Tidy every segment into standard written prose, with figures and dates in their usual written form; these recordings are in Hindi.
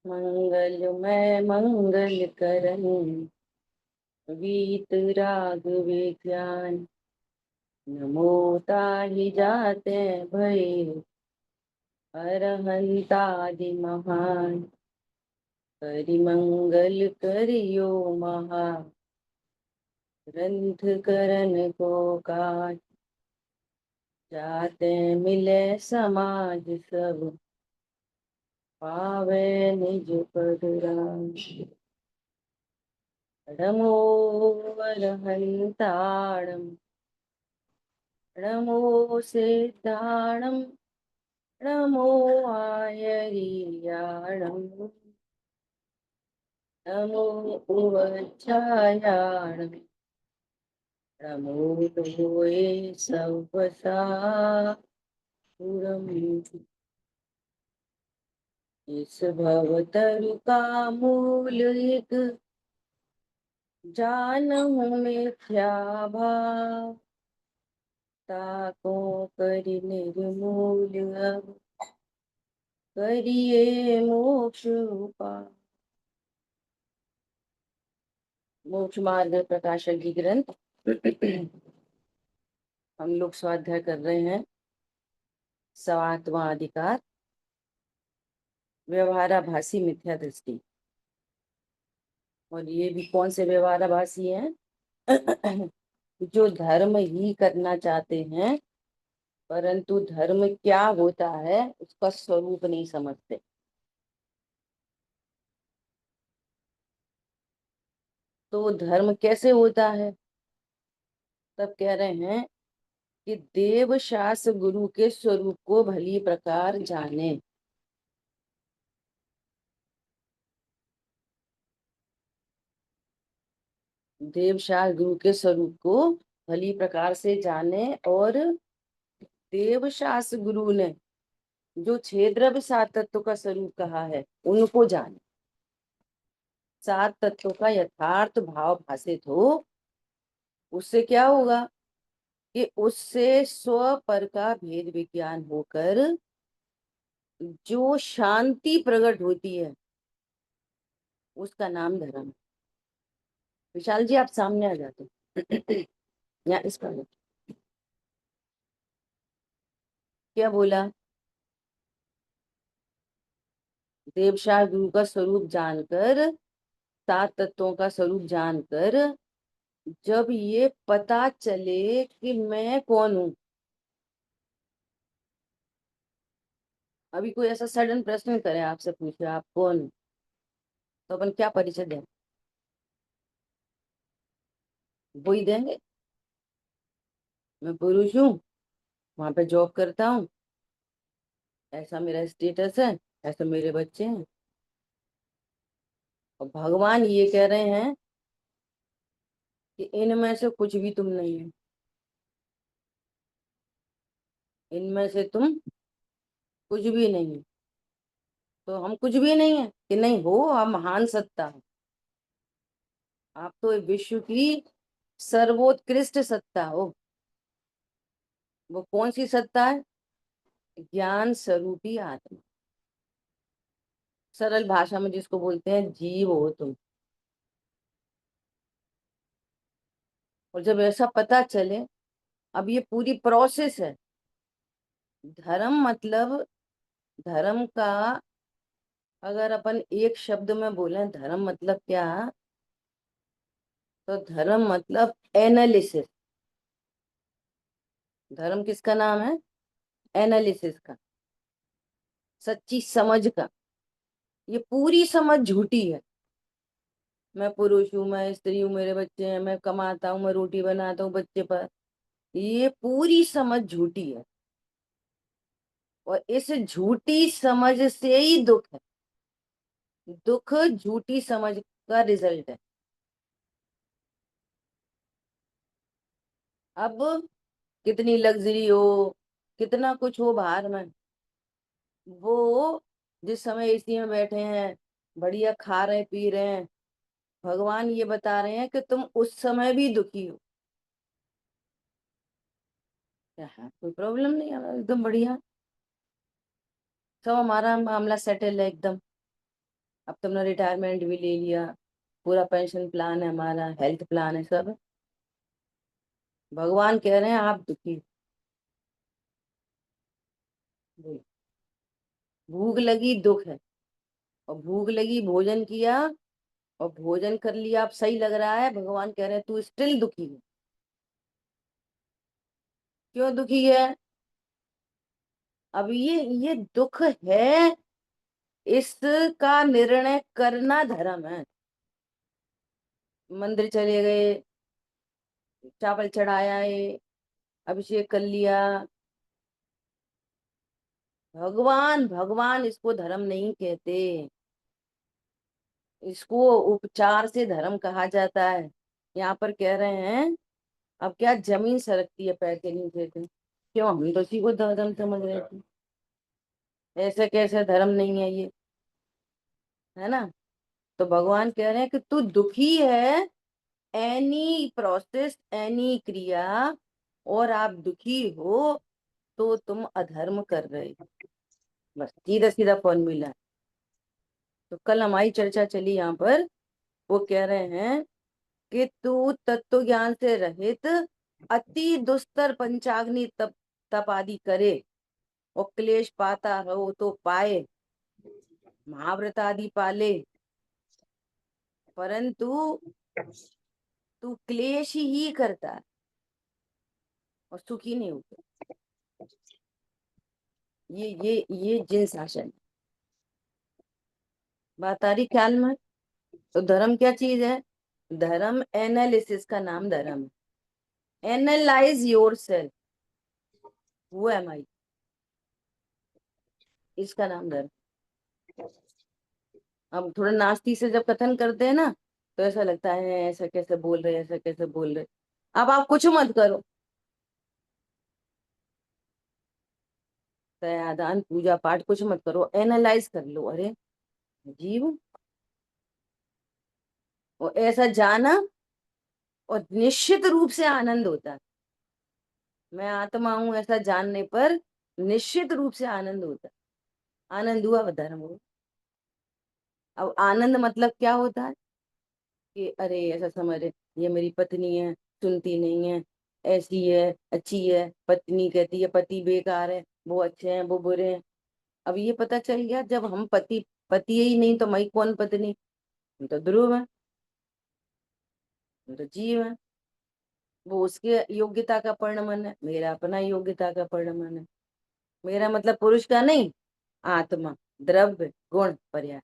मंगलमय मंगल करण वीत राग विज्ञान। नमो ताहि जाते भय अरहंतादि महान। करिमंगल करियो महा ग्रंथ करन को काज। जाते मिले समाज सब पावे निज पद राज। नमो अरहंताणं नमो सिद्धाणं नमो आयर्याणं नमो उवच्छायाणं नमो लोये सव्वसा पुरम्। इस भवतरु का मूल एक जानहु मिथ्या भाव। ताको करि निर्मूल अब करिए मोक्ष उपाय। मोक्ष मार्ग प्रकाशक की ग्रंथ हम लोग स्वाध्याय कर रहे हैं। 7वां अधिकार व्यवहाराभासी मिथ्या दृष्टि। और ये भी कौन से व्यवहाराभासी हैं? जो धर्म ही करना चाहते हैं परंतु धर्म क्या होता है उसका स्वरूप नहीं समझते। तो धर्म कैसे होता है? तब कह रहे हैं कि देव शास्त्र गुरु के स्वरूप को भली प्रकार जाने। देव शास्त्र गुरु के स्वरूप को भली प्रकार से जाने। और देव शास्त्र गुरु ने जो छह द्रव्य सात तत्व का स्वरूप कहा है उनको जाने। सात तत्वों का यथार्थ भाव भाषित हो, उससे क्या होगा कि उससे स्व पर का भेद विज्ञान होकर जो शांति प्रकट होती है उसका नाम धर्म है। विशाल जी आप सामने आ जाते या इस पर क्या बोला? देवशाह गुरु का स्वरूप जानकर, सात तत्वों का स्वरूप जानकर जब ये पता चले कि मैं कौन हूं। अभी कोई ऐसा सडन प्रश्न करे, आपसे पूछे आप कौन हो, तो अपन क्या परिचय दें? वही देंगे, मैं पुरुष हूँ, वहां पे जॉब करता हूँ, ऐसा मेरा स्टेटस है, ऐसे मेरे बच्चे हैं। और भगवान ये कह रहे हैं कि इनमें से कुछ भी तुम नहीं है, इनमें से तुम कुछ भी नहीं है। तो हम कुछ भी नहीं है कि नहीं हो, हम महान सत्ता है। आप तो विश्व की सर्वोत्कृष्ट सत्ता हो। वो कौन सी सत्ता है? ज्ञान स्वरूपी आत्मा। सरल भाषा में जिसको बोलते हैं जीव हो तुम। और जब ऐसा पता चले, अब ये पूरी प्रोसेस है। धर्म मतलब, धर्म का अगर अपन एक शब्द में बोले धर्म मतलब क्या, तो धर्म मतलब एनालिसिस। धर्म किसका नाम है? एनालिसिस का, सच्ची समझ का। ये पूरी समझ झूठी है। मैं पुरुष हूँ, मैं स्त्री हूँ, मेरे बच्चे हैं, मैं कमाता हूँ, मैं रोटी बनाता हूँ बच्चे पर। ये पूरी समझ झूठी है। और इस झूठी समझ से ही दुख है। दुख झूठी समझ का रिजल्ट है। अब कितनी लग्जरी हो, कितना कुछ हो बाहर में, वो जिस समय एसी में बैठे हैं, बढ़िया खा रहे पी रहे हैं, भगवान ये बता रहे हैं कि तुम उस समय भी दुखी हो। क्या है, कोई प्रॉब्लम नहीं है, एकदम बढ़िया, सब हमारा मामला सेटल है एकदम। अब तुमने रिटायरमेंट भी ले लिया, पूरा पेंशन प्लान है हमारा, हेल्थ प्लान है, सब है। भगवान कह रहे हैं आप दुखी हो। भूख लगी दुख है, और भूख लगी भोजन किया, और भोजन कर लिया, अब सही लग रहा है, भगवान कह रहे हैं तू स्टिल दुखी है। क्यों दुखी है? अब ये दुख है, इसका निर्णय करना धर्म है। मंदिर चले गए, चावल चढ़ाया है, अभिषेक कर लिया, भगवान भगवान इसको धर्म नहीं कहते, इसको उपचार से धर्म कहा जाता है। यहाँ पर कह रहे हैं अब क्या जमीन सरकती है पैर के नीचे से, क्यों हम तो इसी को धर्म समझ रहे थे, ऐसे कैसे धर्म नहीं है ये, है ना। तो भगवान कह रहे हैं कि तू दुखी है, एनी प्रोसेस एनी क्रिया, और आप दुखी हो तो तुम अधर्म कर रहे हो, बस सीधा सीधा फॉर्मूला। तो कल हमारी चर्चा चली यहाँ पर, वो कह रहे हैं कि तू तत्व ज्ञान से रहित अति दुस्तर पंचाग्नि तप तप आदि करे, और क्लेश पाता हो तो पाए, महाव्रत आदि पाले, परंतु तू क्लेश ही करता है और सुखी नहीं होता। ये जिन शासन है। बात आ रही ख्याल में? तो धर्म क्या चीज है? धर्म एनालिसिस का नाम धर्म है। एनालाइज योर सेल्फ, वो एम आई, इसका नाम धर्म। अब थोड़ा नास्ती से जब कथन करते हैं ना, तो ऐसा लगता है ऐसा कैसे बोल रहे, ऐसा कैसे बोल रहे। अब आप कुछ मत करो, दयादान पूजा पाठ कुछ मत करो, एनालाइज कर लो, अरे जीव, और ऐसा जाना, और निश्चित रूप से आनंद होता है। मैं आत्मा हूं ऐसा जानने पर निश्चित रूप से आनंद होता है। आनंद हुआ वह धर्म हुआ। अब आनंद मतलब क्या होता है कि अरे ऐसा समझ रहे, ये मेरी पत्नी है, सुनती नहीं है, ऐसी है अच्छी है, पत्नी कहती है पति बेकार है, वो अच्छे हैं वो बुरे हैं। अब ये पता चल गया जब हम पति पति ही नहीं तो मैं कौन पत्नी, हम तो ध्रुव है, हम तो जीव है। वो उसके योग्यता का परिणमन है, मेरा अपना योग्यता का परिणमन है। मेरा मतलब पुरुष का नहीं, आत्मा, द्रव्य, गुण, पर्याय।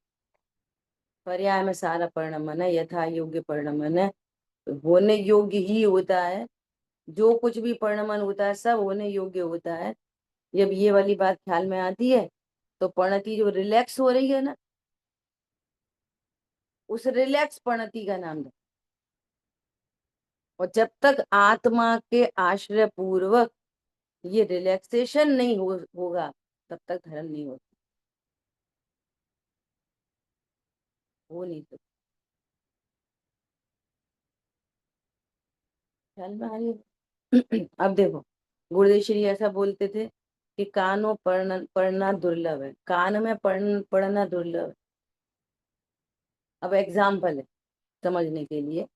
पर्याय में सारा परिणमन है, यथा योग्य परिणमन है, होने योग्य ही होता है। जो कुछ भी परिणमन होता है सब होने योग्य होता है। जब ये वाली बात ख्याल में आती है तो परिणति जो रिलैक्स हो रही है ना, उस रिलैक्स परिणति का नाम है। और जब तक आत्मा के आश्रय पूर्वक ये रिलैक्सेशन नहीं होगा, तब तक धर्म नहीं होता, हो नहीं सकता। ख्याल में आ रही है? अब देखो, गुरुदेव श्री ऐसा बोलते थे कि कानों पढ़ना दुर्लभ है, कान में पढ़ना दुर्लभ है। अब एग्जाम्पल है समझने के लिए,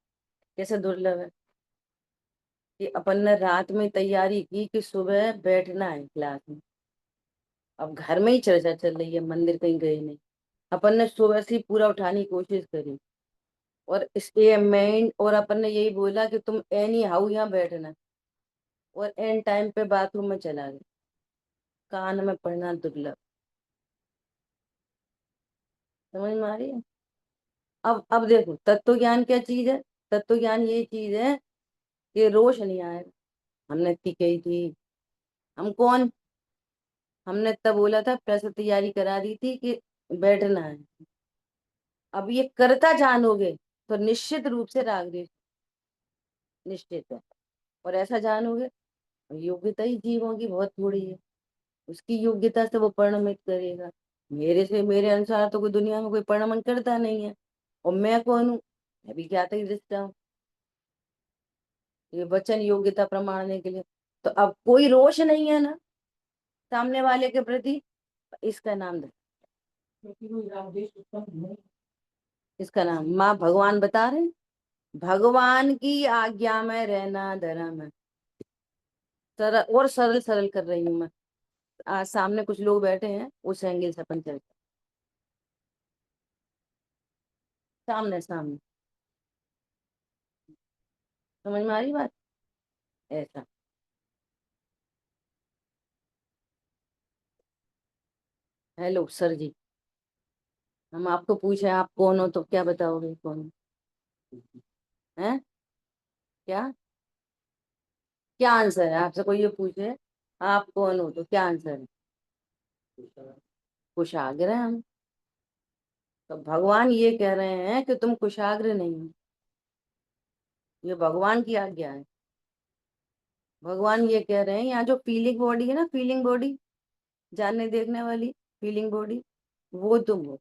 कैसे दुर्लभ है कि अपन ने रात में तैयारी की कि सुबह बैठना है क्लास में, अब घर में ही चर्चा चल रही है, मंदिर कहीं गए नहीं, अपन ने सुबह से ही पूरा उठाने की कोशिश करी, और इसके मेन, और अपन ने यही बोला कि तुम एनी हाउ यहाँ बैठना, और एन टाइम पे बाथरूम में चला गया। कान में पढ़ना दुर्लभ, समझ में आ रही है? अब देखो तत्व ज्ञान क्या चीज है। तत्व ज्ञान ये चीज है कि रोश नहीं आएगा। हमने इतनी कही थी, हम कौन, हमने तब बोला था, पैसे तैयारी करा दी थी कि बैठना है। अब ये करता जानोगे तो निश्चित रूप से राग द्वेष निश्चित है। और ऐसा जानोगे, योग्यता ही जीवों की बहुत थोड़ी है, उसकी योग्यता से वो परिणमित करेगा। मेरे से मेरे अनुसार तो कोई दुनिया में कोई परिणमन करता नहीं है, और मैं कौन हूँ? मैं भी ज्ञात ही दृष्टा हूँ, ये वचन योग्यता प्रमाणने के लिए। तो अब कोई रोष नहीं है ना सामने वाले के प्रति, इसका नाम धर्म। क्योंकि वो राग द्वेष उत्पन्न नहीं। इसका नाम माँ भगवान बता रहे हैं, भगवान की आज्ञा में रहना धर्म है। सरल और सरल सरल कर रही हूँ मैं। आज सामने कुछ लोग बैठे हैं, उस एंगल से अपन चलते हैं। सामने सामने समझ में आ रही बात? ऐसा। हेलो सर जी, हम आपको पूछे आप कौन हो, तो क्या बताओगे कौन हो? हैं? क्या क्या आंसर है? आपसे कोई ये पूछे आप कौन हो, तो क्या आंसर है? कुशाग्र हैं हम। तो भगवान ये कह रहे हैं कि तुम कुशाग्र नहीं हो, ये भगवान की आज्ञा है। भगवान ये कह रहे हैं यहाँ जो फीलिंग बॉडी है ना, फीलिंग बॉडी, जानने देखने वाली फीलिंग बॉडी, वो तुम हो।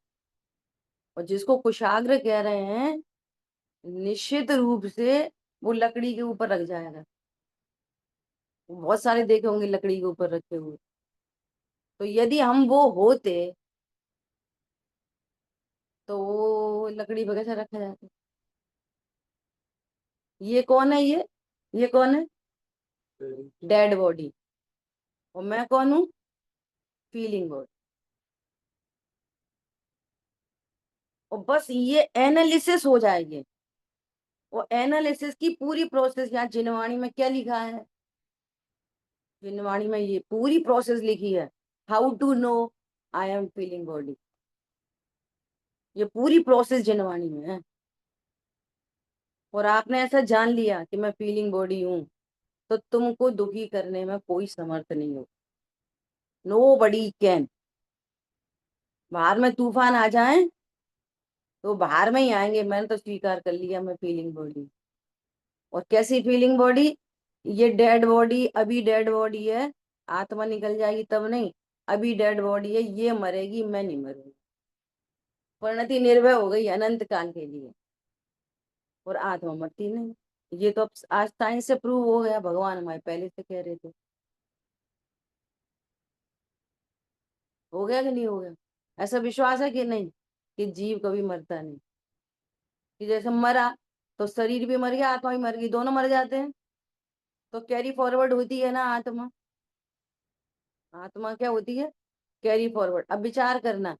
और जिसको कुशाग्र कह रहे हैं, निश्चित रूप से वो लकड़ी के ऊपर रख जाएगा। बहुत सारे देखे होंगे लकड़ी के ऊपर रखे हुए। तो यदि हम वो होते, तो वो लकड़ी पर कैसे रखा जाता? ये कौन है ये कौन है? Dead body. और मैं कौन हूँ? Feeling body. और बस ये एनालिसिस हो जाएगी। और एनालिसिस की पूरी प्रोसेस यहाँ जिनवाणी में क्या लिखा है? जिनवाणी में ये पूरी प्रोसेस लिखी है, how to know I am feeling body. ये पूरी प्रोसेस जिनवाणी में है। और आपने ऐसा जान लिया कि मैं फीलिंग बॉडी हूं, तो तुमको दुखी करने में कोई समर्थ नहीं हो। Nobody can. बाहर में तूफान आ जाए तो बाहर में ही आएंगे, मैंने तो स्वीकार कर लिया मैं फीलिंग बॉडी। और कैसी फीलिंग बॉडी? ये डेड बॉडी अभी डेड बॉडी है, आत्मा निकल जाएगी तब नहीं। अभी डेड बॉडी है, ये मरेगी, मैं नहीं मरूंगी। परिणति निर्भय हो गई अनंत काल के लिए। और आत्मा मरती नहीं। ये तो अब आज साइंस से प्रूव हो गया, भगवान हमारे पहले से कह रहे थे। हो गया कि नहीं हो गया? ऐसा विश्वास है कि नहीं कि जीव कभी मरता नहीं? कि जैसे मरा तो शरीर भी मर गया, आत्मा भी मर गई, दोनों मर जाते हैं। तो कैरी फॉरवर्ड होती है ना आत्मा। आत्मा क्या होती है? Carry forward. अब विचार करना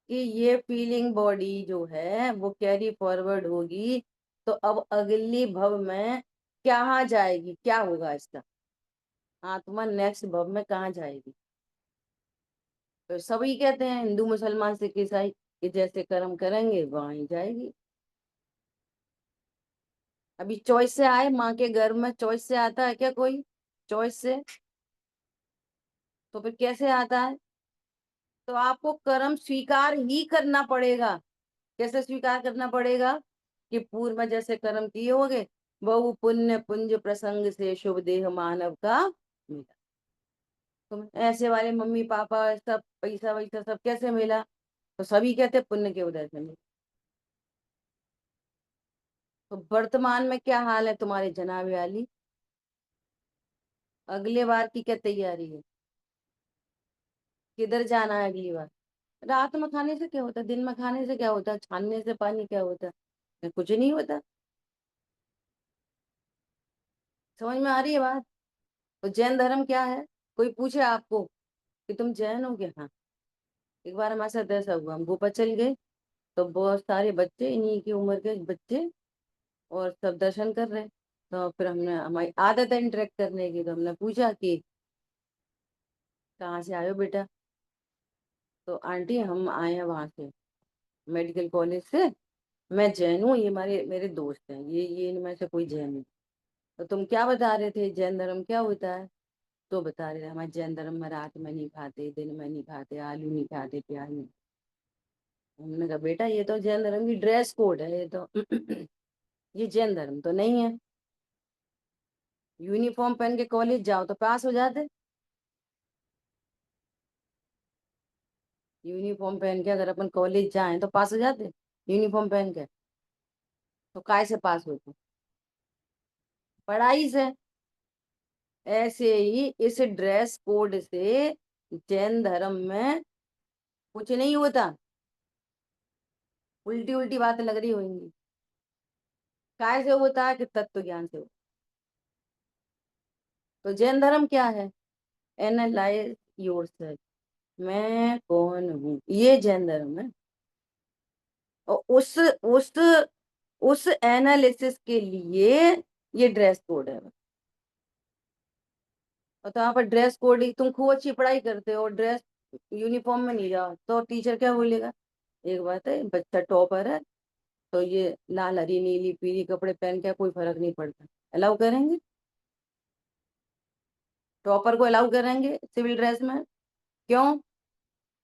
कि ये फीलिंग बॉडी जो है वो कैरी फॉरवर्ड होगी, तो अब अगली भव में कहाँ जाएगी, क्या होगा इसका? आत्मा नेक्स्ट भव में कहाँ जाएगी? तो सभी कहते हैं, हिंदू मुसलमान सिख ईसाई, कि जैसे कर्म करेंगे वहां ही जाएगी। अभी चॉइस से आए माँ के गर्भ में, चॉइस से आता है क्या कोई? चॉइस से? तो फिर कैसे आता है? तो आपको कर्म स्वीकार ही करना पड़ेगा। कैसे स्वीकार करना पड़ेगा? कि पूर्व में जैसे कर्म किए होगे, बहु पुण्य पुंज प्रसंग से शुभ देह मानव का मिला। तुम ऐसे वाले मम्मी पापा सब पैसा वैसा सब कैसे मिला? तो सभी कहते पुण्य के उदय से मिला। तो वर्तमान में क्या हाल है तुम्हारे जनाबे वाली? अगले बार की क्या तैयारी है? किधर जाना है अगली बार? रात में खाने से क्या होता है, दिन में खाने से क्या होता है, छानने से पानी क्या होता है? कुछ नहीं होता। समझ में आ रही है बात? तो जैन धर्म क्या है? कोई पूछे आपको कि तुम जैन हो क्या? हाँ। एक बार हमारे साथ ऐसा हुआ, हम गोपा चल गए, तो बहुत सारे बच्चे, इन्हीं की उम्र के बच्चे, और सब दर्शन कर रहे। तो फिर हमने, हमारी आदत है इंटरेक्ट करने की, तो हमने पूछा कि कहाँ से आए हो बेटा? तो आंटी हम आए हैं वहां से, मेडिकल कॉलेज से। मैं जैन हूँ, ये हमारे मेरे दोस्त हैं, ये इनमें से कोई जैन है। तो तुम क्या बता रहे थे, जैन धर्म क्या होता है? तो बता रहे थे हमारे जैन धर्म में रात में नहीं खाते, दिन में नहीं खाते, आलू नहीं खाते, प्याज नहीं। हमने कहा बेटा ये तो जैन धर्म की ड्रेस कोड है, ये तो ये जैन धर्म तो नहीं है। यूनिफॉर्म पहन के कॉलेज जाओ तो पास हो जाते। यूनिफॉर्म पहन के अगर अपन कॉलेज जाएं तो पास हो जाते, यूनिफॉर्म पहन के। तो काय से पास होते? पढ़ाई से। ऐसे ही इस ड्रेस कोड से जैन धर्म में कुछ नहीं होता। उल्टी उल्टी बातें लग रही होंगी। काय से होता है कि तत्व ज्ञान से होता है। तो जैन धर्म क्या है? एनालाइज योरसेल्फ, मैं कौन हूँ, ये जैन धर्म है। और उस एनालिसिस के लिए ये ड्रेस कोड है। और तो यहाँ पर ड्रेस कोड ही, तुम खूब अच्छी पढ़ाई करते हो और ड्रेस यूनिफॉर्म में नहीं जाओ तो टीचर क्या बोलेगा? एक बात है, बच्चा टॉपर है तो ये लाल हरी नीली पीली कपड़े पहन के कोई फर्क नहीं पड़ता, अलाउ करेंगे? टॉपर को अलाउ करेंगे सिविल ड्रेस में? क्यों?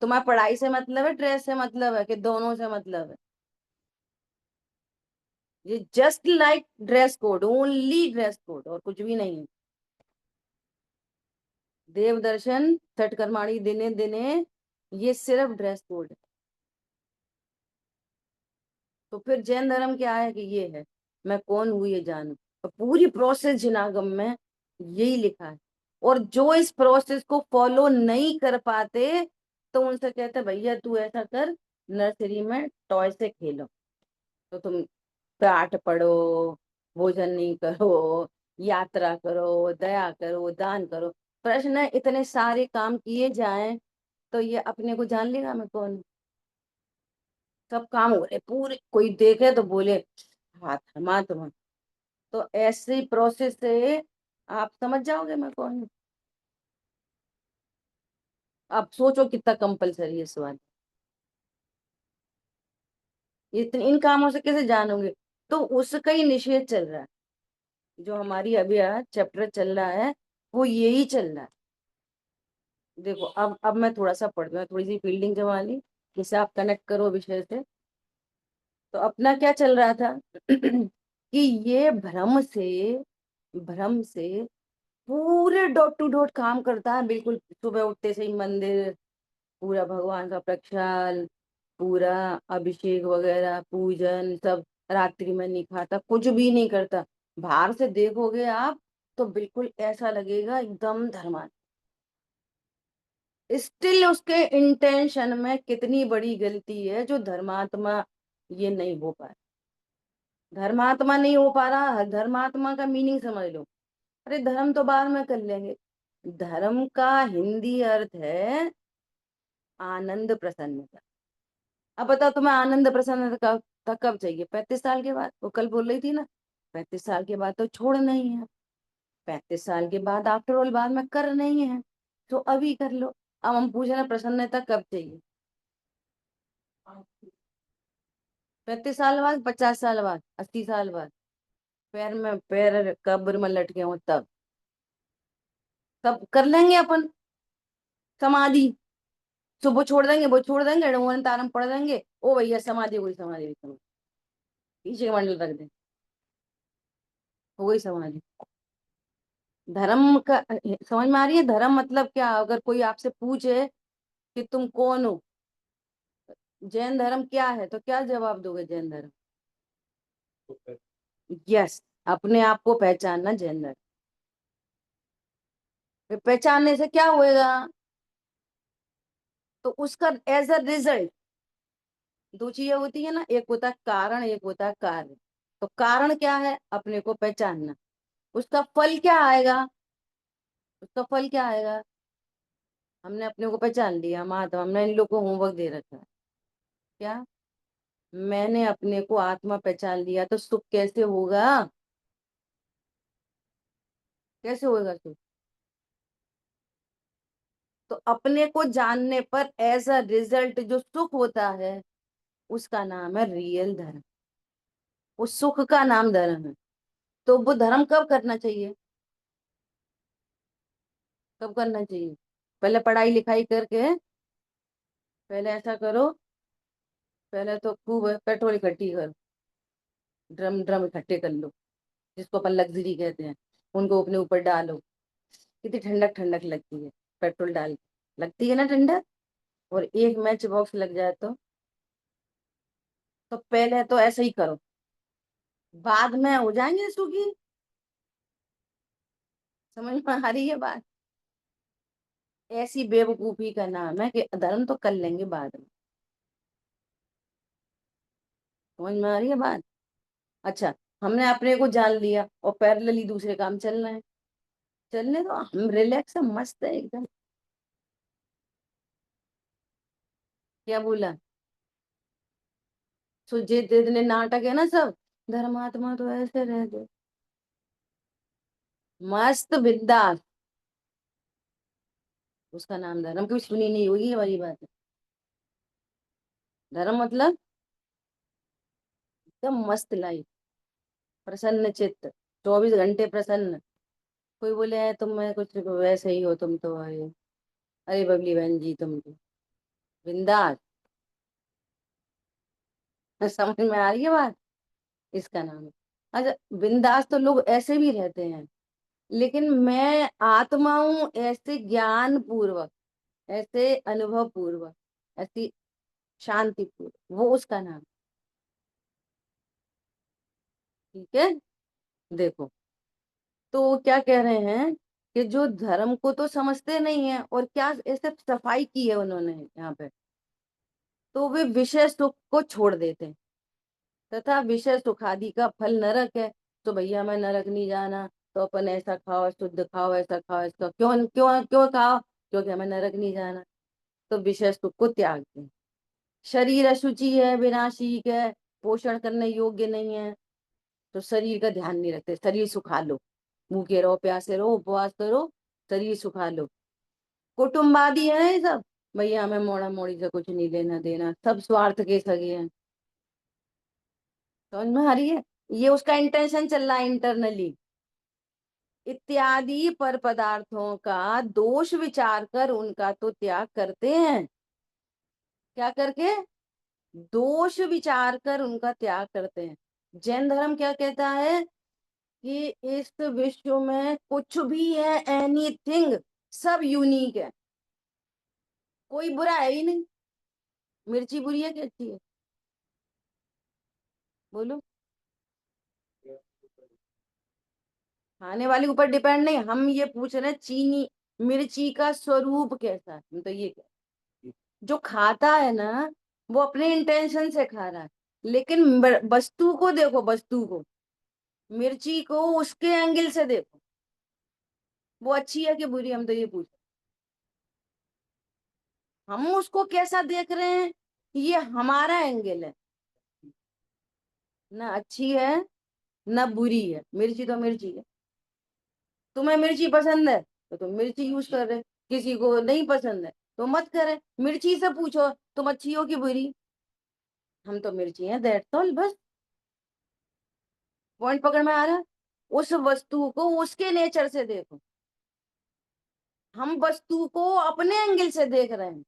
तुम्हारा पढ़ाई से मतलब है, ड्रेस से मतलब है, कि दोनों से मतलब है? ये just like dress code, only dress code और कुछ भी नहीं है। देव दर्शन छठ कर्माणी दिने दिने, ये सिर्फ ड्रेस कोड है। तो फिर जैन धर्म क्या है? कि ये है, मैं कौन हूं ये जानू। और पूरी प्रोसेस जिनागम में यही लिखा है। और जो इस प्रोसेस को फॉलो नहीं कर पाते तो उनसे कहते हैं, भैया तू ऐसा कर, नर्सरी में टॉय से खेलो। तो तुम पाठ पढ़ो, भोजन नहीं करो, यात्रा करो, दया करो, दान करो। प्रश्न है, इतने सारे काम किए जाएं तो ये अपने को जान लेगा मैं कौन हूं? सब काम हो रहे पूरे, कोई देखे तो बोले हाथ परमात्मा। तो ऐसी प्रोसेस से आप समझ जाओगे मैं कौन हूँ। आप सोचो कितना कंपलसरी है सवाल। इतने इन कामों से कैसे जानोगे? तो उसका ही निषेध चल रहा है। जो हमारी अभी चैप्टर चल रहा है वो यही चल रहा है। देखो अब मैं थोड़ा सा पढ़ दूँ, थोड़ी सी फील्डिंग जमा ली, जिससे आप कनेक्ट करो विषय से। तो अपना क्या चल रहा था कि ये भ्रम से पूरे डॉट टू डॉट काम करता है। बिल्कुल सुबह उठते से ही मंदिर, पूरा भगवान का प्रक्षाल, पूरा अभिषेक वगैरह पूजन सब, रात्रि में नहीं खाता, कुछ भी नहीं करता। बाहर से देखोगे आप तो बिल्कुल ऐसा लगेगा एकदम धर्मा। स्टिल उसके इंटेंशन में कितनी बड़ी गलती है जो धर्मात्मा ये नहीं हो पा रहा। धर्मात्मा नहीं हो पा रहा, धर्मात्मा का मीनिंग समझ लो। अरे धर्म तो बाद में कर लेंगे। धर्म का हिंदी अर्थ है आनंद प्रसन्नता। अब बताओ तुम्हें आनंद प्रसन्नता कब चाहिए? 35 साल के बाद? वो कल बोल रही थी ना, 35 साल के बाद तो छोड़ना ही है। 35 साल के बाद आफ्टर ऑल बाद में कर नहीं है, तो अभी कर लो। अब हम पूछ रहे हैं प्रसन्नता कब चाहिए? 35 साल बाद, 50 साल बाद, 80 साल बाद? पैर में पैर कब्र में लटके हो तब? तब कर लेंगे अपन समाधि। सुबह छोड़ देंगे, वो छोड़ देंगे, डोंगन तारम पढ़ देंगे, ओ भैया समाधि हो गई, समाधि हो गई, पीछे का मंडल रख दे, हो गई समाधि। धर्म का समझ में आ रही है? धर्म मतलब क्या? अगर कोई आपसे पूछे कि तुम कौन हो, जैन धर्म क्या है, तो क्या जवाब दोगे? जैन धर्म, यस, अपने आप को पहचानना जैन धर्म। फिर पहचानने से क्या होएगा? तो उसका एज अ रिजल्ट दो चीजें होती है ना, एक होता है कारण, एक होता है कार्य। तो कारण क्या है? अपने को पहचानना। उसका फल क्या आएगा? उसका फल क्या आएगा? हमने अपने को पहचान लिया, महात्मा, हमने इन लोग को होमवर्क दे रखा है। क्या? मैंने अपने को आत्मा पहचान लिया, तो सुख कैसे होगा? कैसे होगा सुख? तो अपने को जानने पर एज अ रिजल्ट जो सुख होता है उसका नाम है रियल धर्म। उस सुख का नाम धर्म है। तो वो धर्म कब करना चाहिए? कब करना चाहिए? पहले पढ़ाई लिखाई करके, पहले ऐसा करो, पहले तो खूब पेट्रोल इकट्ठी करो, ड्रम ड्रम इकट्ठे कर लो, जिसको अपन लग्जरी कहते हैं, उनको अपने ऊपर डालो। कितनी ठंडक ठंडक लगती है पेट्रोल डाल के, लगती है ना ठंडक। और एक मैच बॉक्स लग जाए तो पहले तो ऐसे ही करो, बाद में हो जाएंगे सुखी। समझ में आ रही है बात? ऐसी बेवकूफी का नाम है कि धर्म तो कर लेंगे बाद में। समझ में आ रही है बात? अच्छा, हमने अपने को जान लिया और पैरेलली दूसरे काम चल रहे हैं, चलने दो, हम रिलैक्स है, मस्त है एकदम। क्या बोला? सुजीत इतने नाटक है ना सब, धर्मात्मा तो ऐसे रहते, मस्त बिंदास। उसका नाम धर्म, कभी सुनी नहीं होगी ये वाली बात है। धर्म मतलब एकदम मस्त लाइफ, प्रसन्न चित्त, 24 घंटे प्रसन्न। कोई बोले है तुम, मैं कुछ वैसे ही हो तुम तो, अरे अरे बबली बहन जी तुम तो बिंदास। समझ में आ रही है बात? इसका नाम है। अच्छा, बिंदास तो लोग ऐसे भी रहते हैं, लेकिन मैं आत्मा हूं ऐसे ज्ञान पूर्वक, ऐसे अनुभव पूर्वक, ऐसी शांति पूर्वक, वो उसका नाम। ठीक है। देखो, तो क्या कह रहे हैं कि जो धर्म को तो समझते नहीं है, और क्या ऐसे सफाई की है उन्होंने यहाँ पे, तो वे विषय सुख को छोड़ देते हैं, तथा विषय सुख आदि का फल नरक है। तो भैया मैं नरक नहीं जाना, तो अपन ऐसा खाओ, शुद्ध खाओ, ऐसा खाओ, ऐसा क्यों क्यों क्यों खाओ, क्योंकि हमें नरक नहीं जाना। तो विषय सुख को त्याग दें। शरीर अशुचि है, विनाशिक है, पोषण करने योग्य नहीं है, तो शरीर का ध्यान नहीं रखते, शरीर सुखा लो, भूखे रहो, प्यासे रहो, उपवास करो, शरीर सुखा लो। कुटुम्बादी है ये सब, भैया हमें मोड़ा मोड़ी से कुछ नहीं लेना देना, सब स्वार्थ के सगे हैं। समझ में आ रही है? ये उसका इंटेंशन चल रहा है इंटरनली। इत्यादि पर पदार्थों का दोष विचार कर उनका तो त्याग करते हैं। क्या करके? दोष विचार कर उनका त्याग करते हैं। जैन धर्म क्या कहता है कि इस विश्व में कुछ भी है, एनीथिंग, सब यूनिक है, कोई बुरा है ही नहीं। मिर्ची बुरी है कि अच्छी है? बोलो। खाने वाले के ऊपर डिपेंड नहीं, हम ये पूछ रहे हैं चीनी मिर्ची का स्वरूप कैसा है, हम तो ये कह, जो खाता है ना वो अपने इंटेंशन से खा रहा है, लेकिन वस्तु को देखो, वस्तु को, मिर्ची को उसके एंगल से देखो, वो अच्छी है कि बुरी, हम तो ये पूछ, हम उसको कैसा देख रहे हैं, ये हमारा एंगल है। ना अच्छी है ना बुरी है, मिर्ची तो मिर्ची है। तुम्हें मिर्ची पसंद है तो तुम मिर्ची यूज कर रहे, किसी को नहीं पसंद है तो मत करे। मिर्ची से पूछो तुम अच्छी हो कि बुरी, हम तो मिर्ची हैं, दैट्स ऑल, बस। पॉइंट पकड़ में आ रहा है? उस वस्तु को उसके नेचर से देखो, हम वस्तु को अपने एंगल से देख रहे हैं।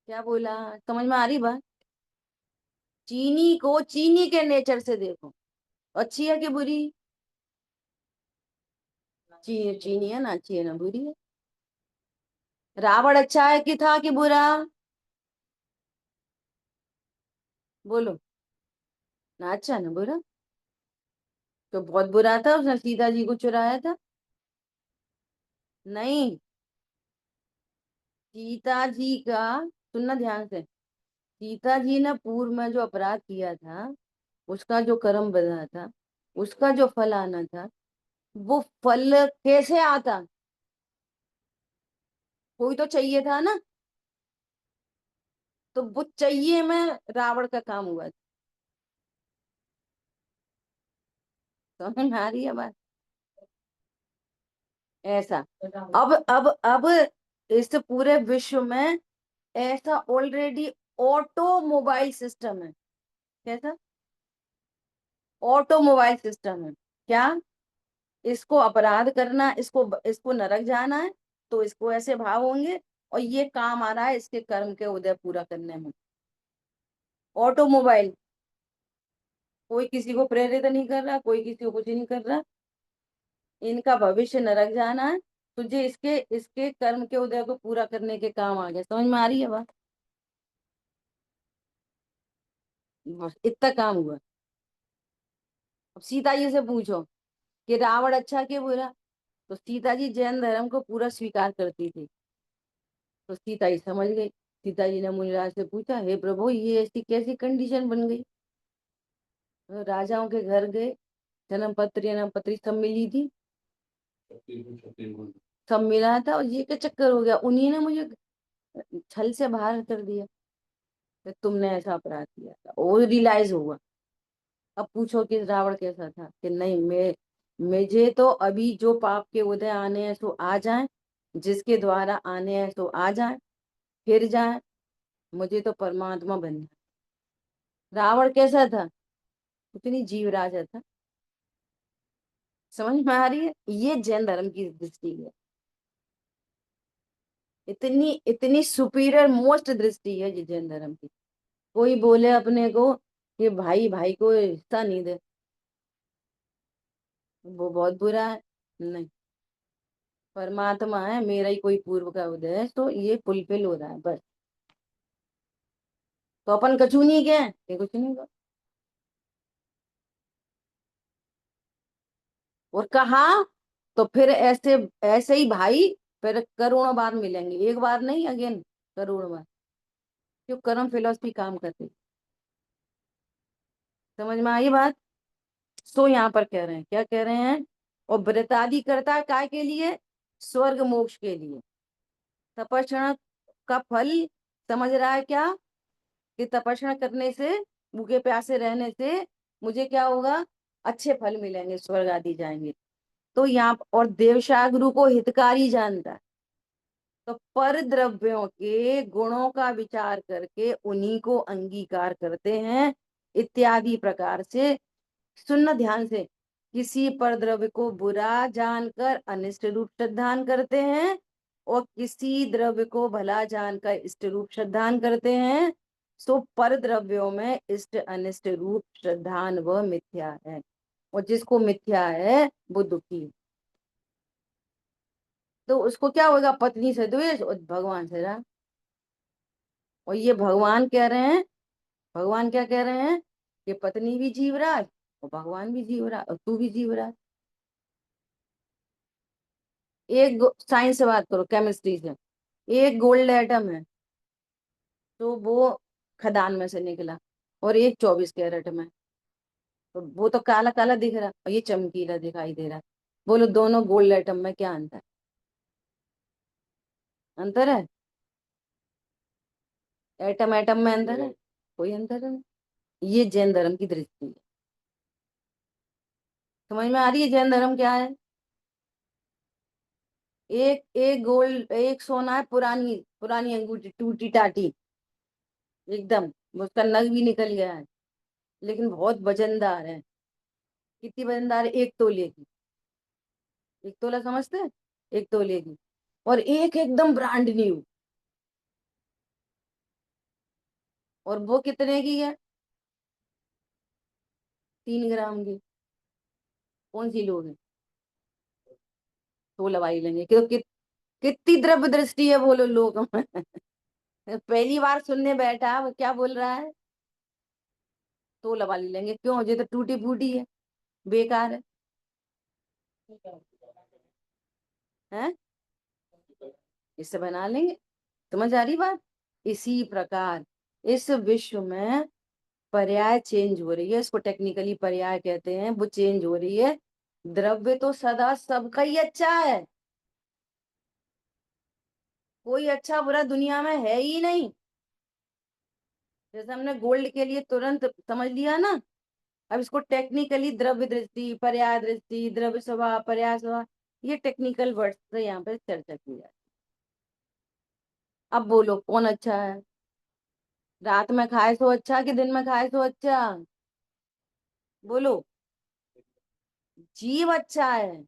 क्या बोला? समझ में आ रही बात? चीनी को चीनी के नेचर से देखो, अच्छी है कि बुरी? चीनी है ना, अच्छी है ना बुरी है? रावण अच्छा है कि था कि बुरा? बोलो। ना अच्छा ना बुरा? तो बहुत बुरा था, उसने सीता जी को चुराया था। नहीं, सीता जी का, सुनना ध्यान से, सीता जी ने पूर्व में जो अपराध किया था, उसका जो कर्म बना था, उसका जो फल आना था, वो फल कैसे आता? कोई तो चाहिए था ना, तो वो चाहिए में रावण का काम हुआ। समझ में आ रही है बात? ऐसा, अब इस पूरे विश्व में ऐसा ऑलरेडी ऑटोमोबाइल सिस्टम है। कैसा? ऑटोमोबाइल सिस्टम है। क्या? इसको अपराध करना, इसको इसको नरक जाना है, तो इसको ऐसे भाव होंगे, और ये काम आ रहा है इसके कर्म के उदय पूरा करने में। ऑटोमोबाइल, कोई किसी को प्रेरित नहीं कर रहा, कोई किसी को कुछ नहीं कर रहा, इनका भविष्य नरक जाना है, तुझे इसके इसके कर्म के उदय को पूरा करने के काम आ गया। समझ में आ रही है बात? बस इतना काम हुआ। अब सीता जी से पूछो कि रावण अच्छा कि बुरा, तो सीता जी जैन धर्म को पूरा स्वीकार करती थी, तो सीता जी समझ गई। सीता जी ने मुनिराज से पूछा, हे प्रभु ये ऐसी कैसी कंडीशन बन गई। तो राजाओं के घर गए, जन्म पत्री सब मिली थी, सब मिला था, और ये क्या चक्कर हो गया, उन्हीं ने मुझे छल से बाहर कर दिया, कि तुमने ऐसा अपराध किया था। और रियलाइज हुआ। अब पूछो कि रावण कैसा था, कि नहीं, मुझे तो अभी जो पाप के उदय आने हैं सो आ जाएं, जिसके द्वारा आने हैं सो आ जाएं, फिर जाएं, मुझे तो परमात्मा बनना। रावण कैसा था, उतनी जीव राजा था। समझ में आ रही है, ये जैन धर्म की दृष्टि है। इतनी इतनी सुपीरियर मोस्ट दृष्टि है ये जैन धर्म की। कोई बोले अपने को कि भाई भाई को हिस्सा नहीं दे, वो बहुत बुरा है। नहीं, परमात्मा है, मेरा ही कोई पूर्व का उदय है, तो ये फुलफिल हो रहा है बस। तो अपन कछू नहीं गए, ये कुछ नहीं हुआ। और कहा, तो फिर ऐसे ऐसे ही भाई फिर करोड़ों बार मिलेंगे, एक बार नहीं, अगेन करोड़ों बार। क्यों, कर्म फिलोसफी काम करती। समझ में आई बात। सो यहाँ पर कह रहे हैं, क्या कह रहे हैं, और व्रत आदि करता है काय के लिए, स्वर्ग मोक्ष के लिए। तपस्या का फल समझ रहा है क्या, कि तपस्या करने से, भूखे प्यासे रहने से मुझे क्या होगा, अच्छे फल मिलेंगे, स्वर्ग आदि जाएंगे। तो यहाँ और देवशागुरु को हितकारी जानता है, तो पर द्रव्यों के गुणों का विचार करके उन्हीं को अंगीकार करते हैं, इत्यादि प्रकार से। सुनना ध्यान से, किसी पर द्रव्य को बुरा जानकर अनिष्ट रूप श्रद्धान करते हैं, और किसी द्रव्य को भला जानकर इष्ट रूप श्रद्धान करते हैं। सो पर द्रव्यों में इष्ट अनिष्ट रूप श्रद्धान व मिथ्या है, और जिसको मिथ्या है वो दुखी है। तो उसको क्या होगा, पत्नी से द्वेष और भगवान से राग। और ये भगवान कह रहे हैं, भगवान क्या कह रहे हैं, कि पत्नी भी जीवराज, और भगवान भी जीवराज, और तू भी जीवराज। एक साइंस से बात करो, केमिस्ट्री से, एक गोल्ड एटम है, तो वो खदान में से निकला, और एक 24 कैरेट में, तो वो तो काला काला दिख रहा और ये चमकीला दिखाई दे रहा। बोलो दोनों गोल्ड एटम में क्या अंतर, अंतर है? एटम एटम में अंतर है? कोई अंतर नहीं। ये जैन धर्म की दृष्टि है। समझ में आ रही है जैन धर्म क्या है। एक एक गोल्ड, एक सोना है, पुरानी पुरानी अंगूठी, टूटी टाटी एकदम, उसका नग भी निकल गया है, लेकिन बहुत वजनदार है। कितनी वजनदार है, 1 तोले की। 1 तोला समझते हैं, 1 तोले की। और एक एकदम ब्रांड न्यू, और वो कितने की है, 3 ग्राम की। कौन सी लोगे, तो लवाई लेंगे क्योंकि कितनी द्रव्य दृष्टि है, बोलो लोग पहली बार सुनने बैठा, वो क्या बोल रहा है, तो लवा लेंगे, क्यों, ये तो टूटी फूटी है, बेकार है। हैं, इससे बना लेंगे। समझ आ रही बात। इसी प्रकार इस विश्व में पर्याय चेंज हो रही है, इसको टेक्निकली पर्याय कहते हैं, वो चेंज हो रही है। द्रव्य तो सदा सबका ही अच्छा है, कोई अच्छा बुरा दुनिया में है ही नहीं। जैसे हमने गोल्ड के लिए तुरंत समझ लिया ना, अब इसको टेक्निकली द्रव्य दृष्टि, पर्याय दृष्टि, द्रव्य स्वभाव, पर्याय स्वभाव, ये टेक्निकल वर्ड से यहाँ पे चर्चा की जाए। अब बोलो कौन अच्छा है, रात में खाए सो अच्छा कि दिन में खाए सो अच्छा, बोलो। जीव अच्छा है।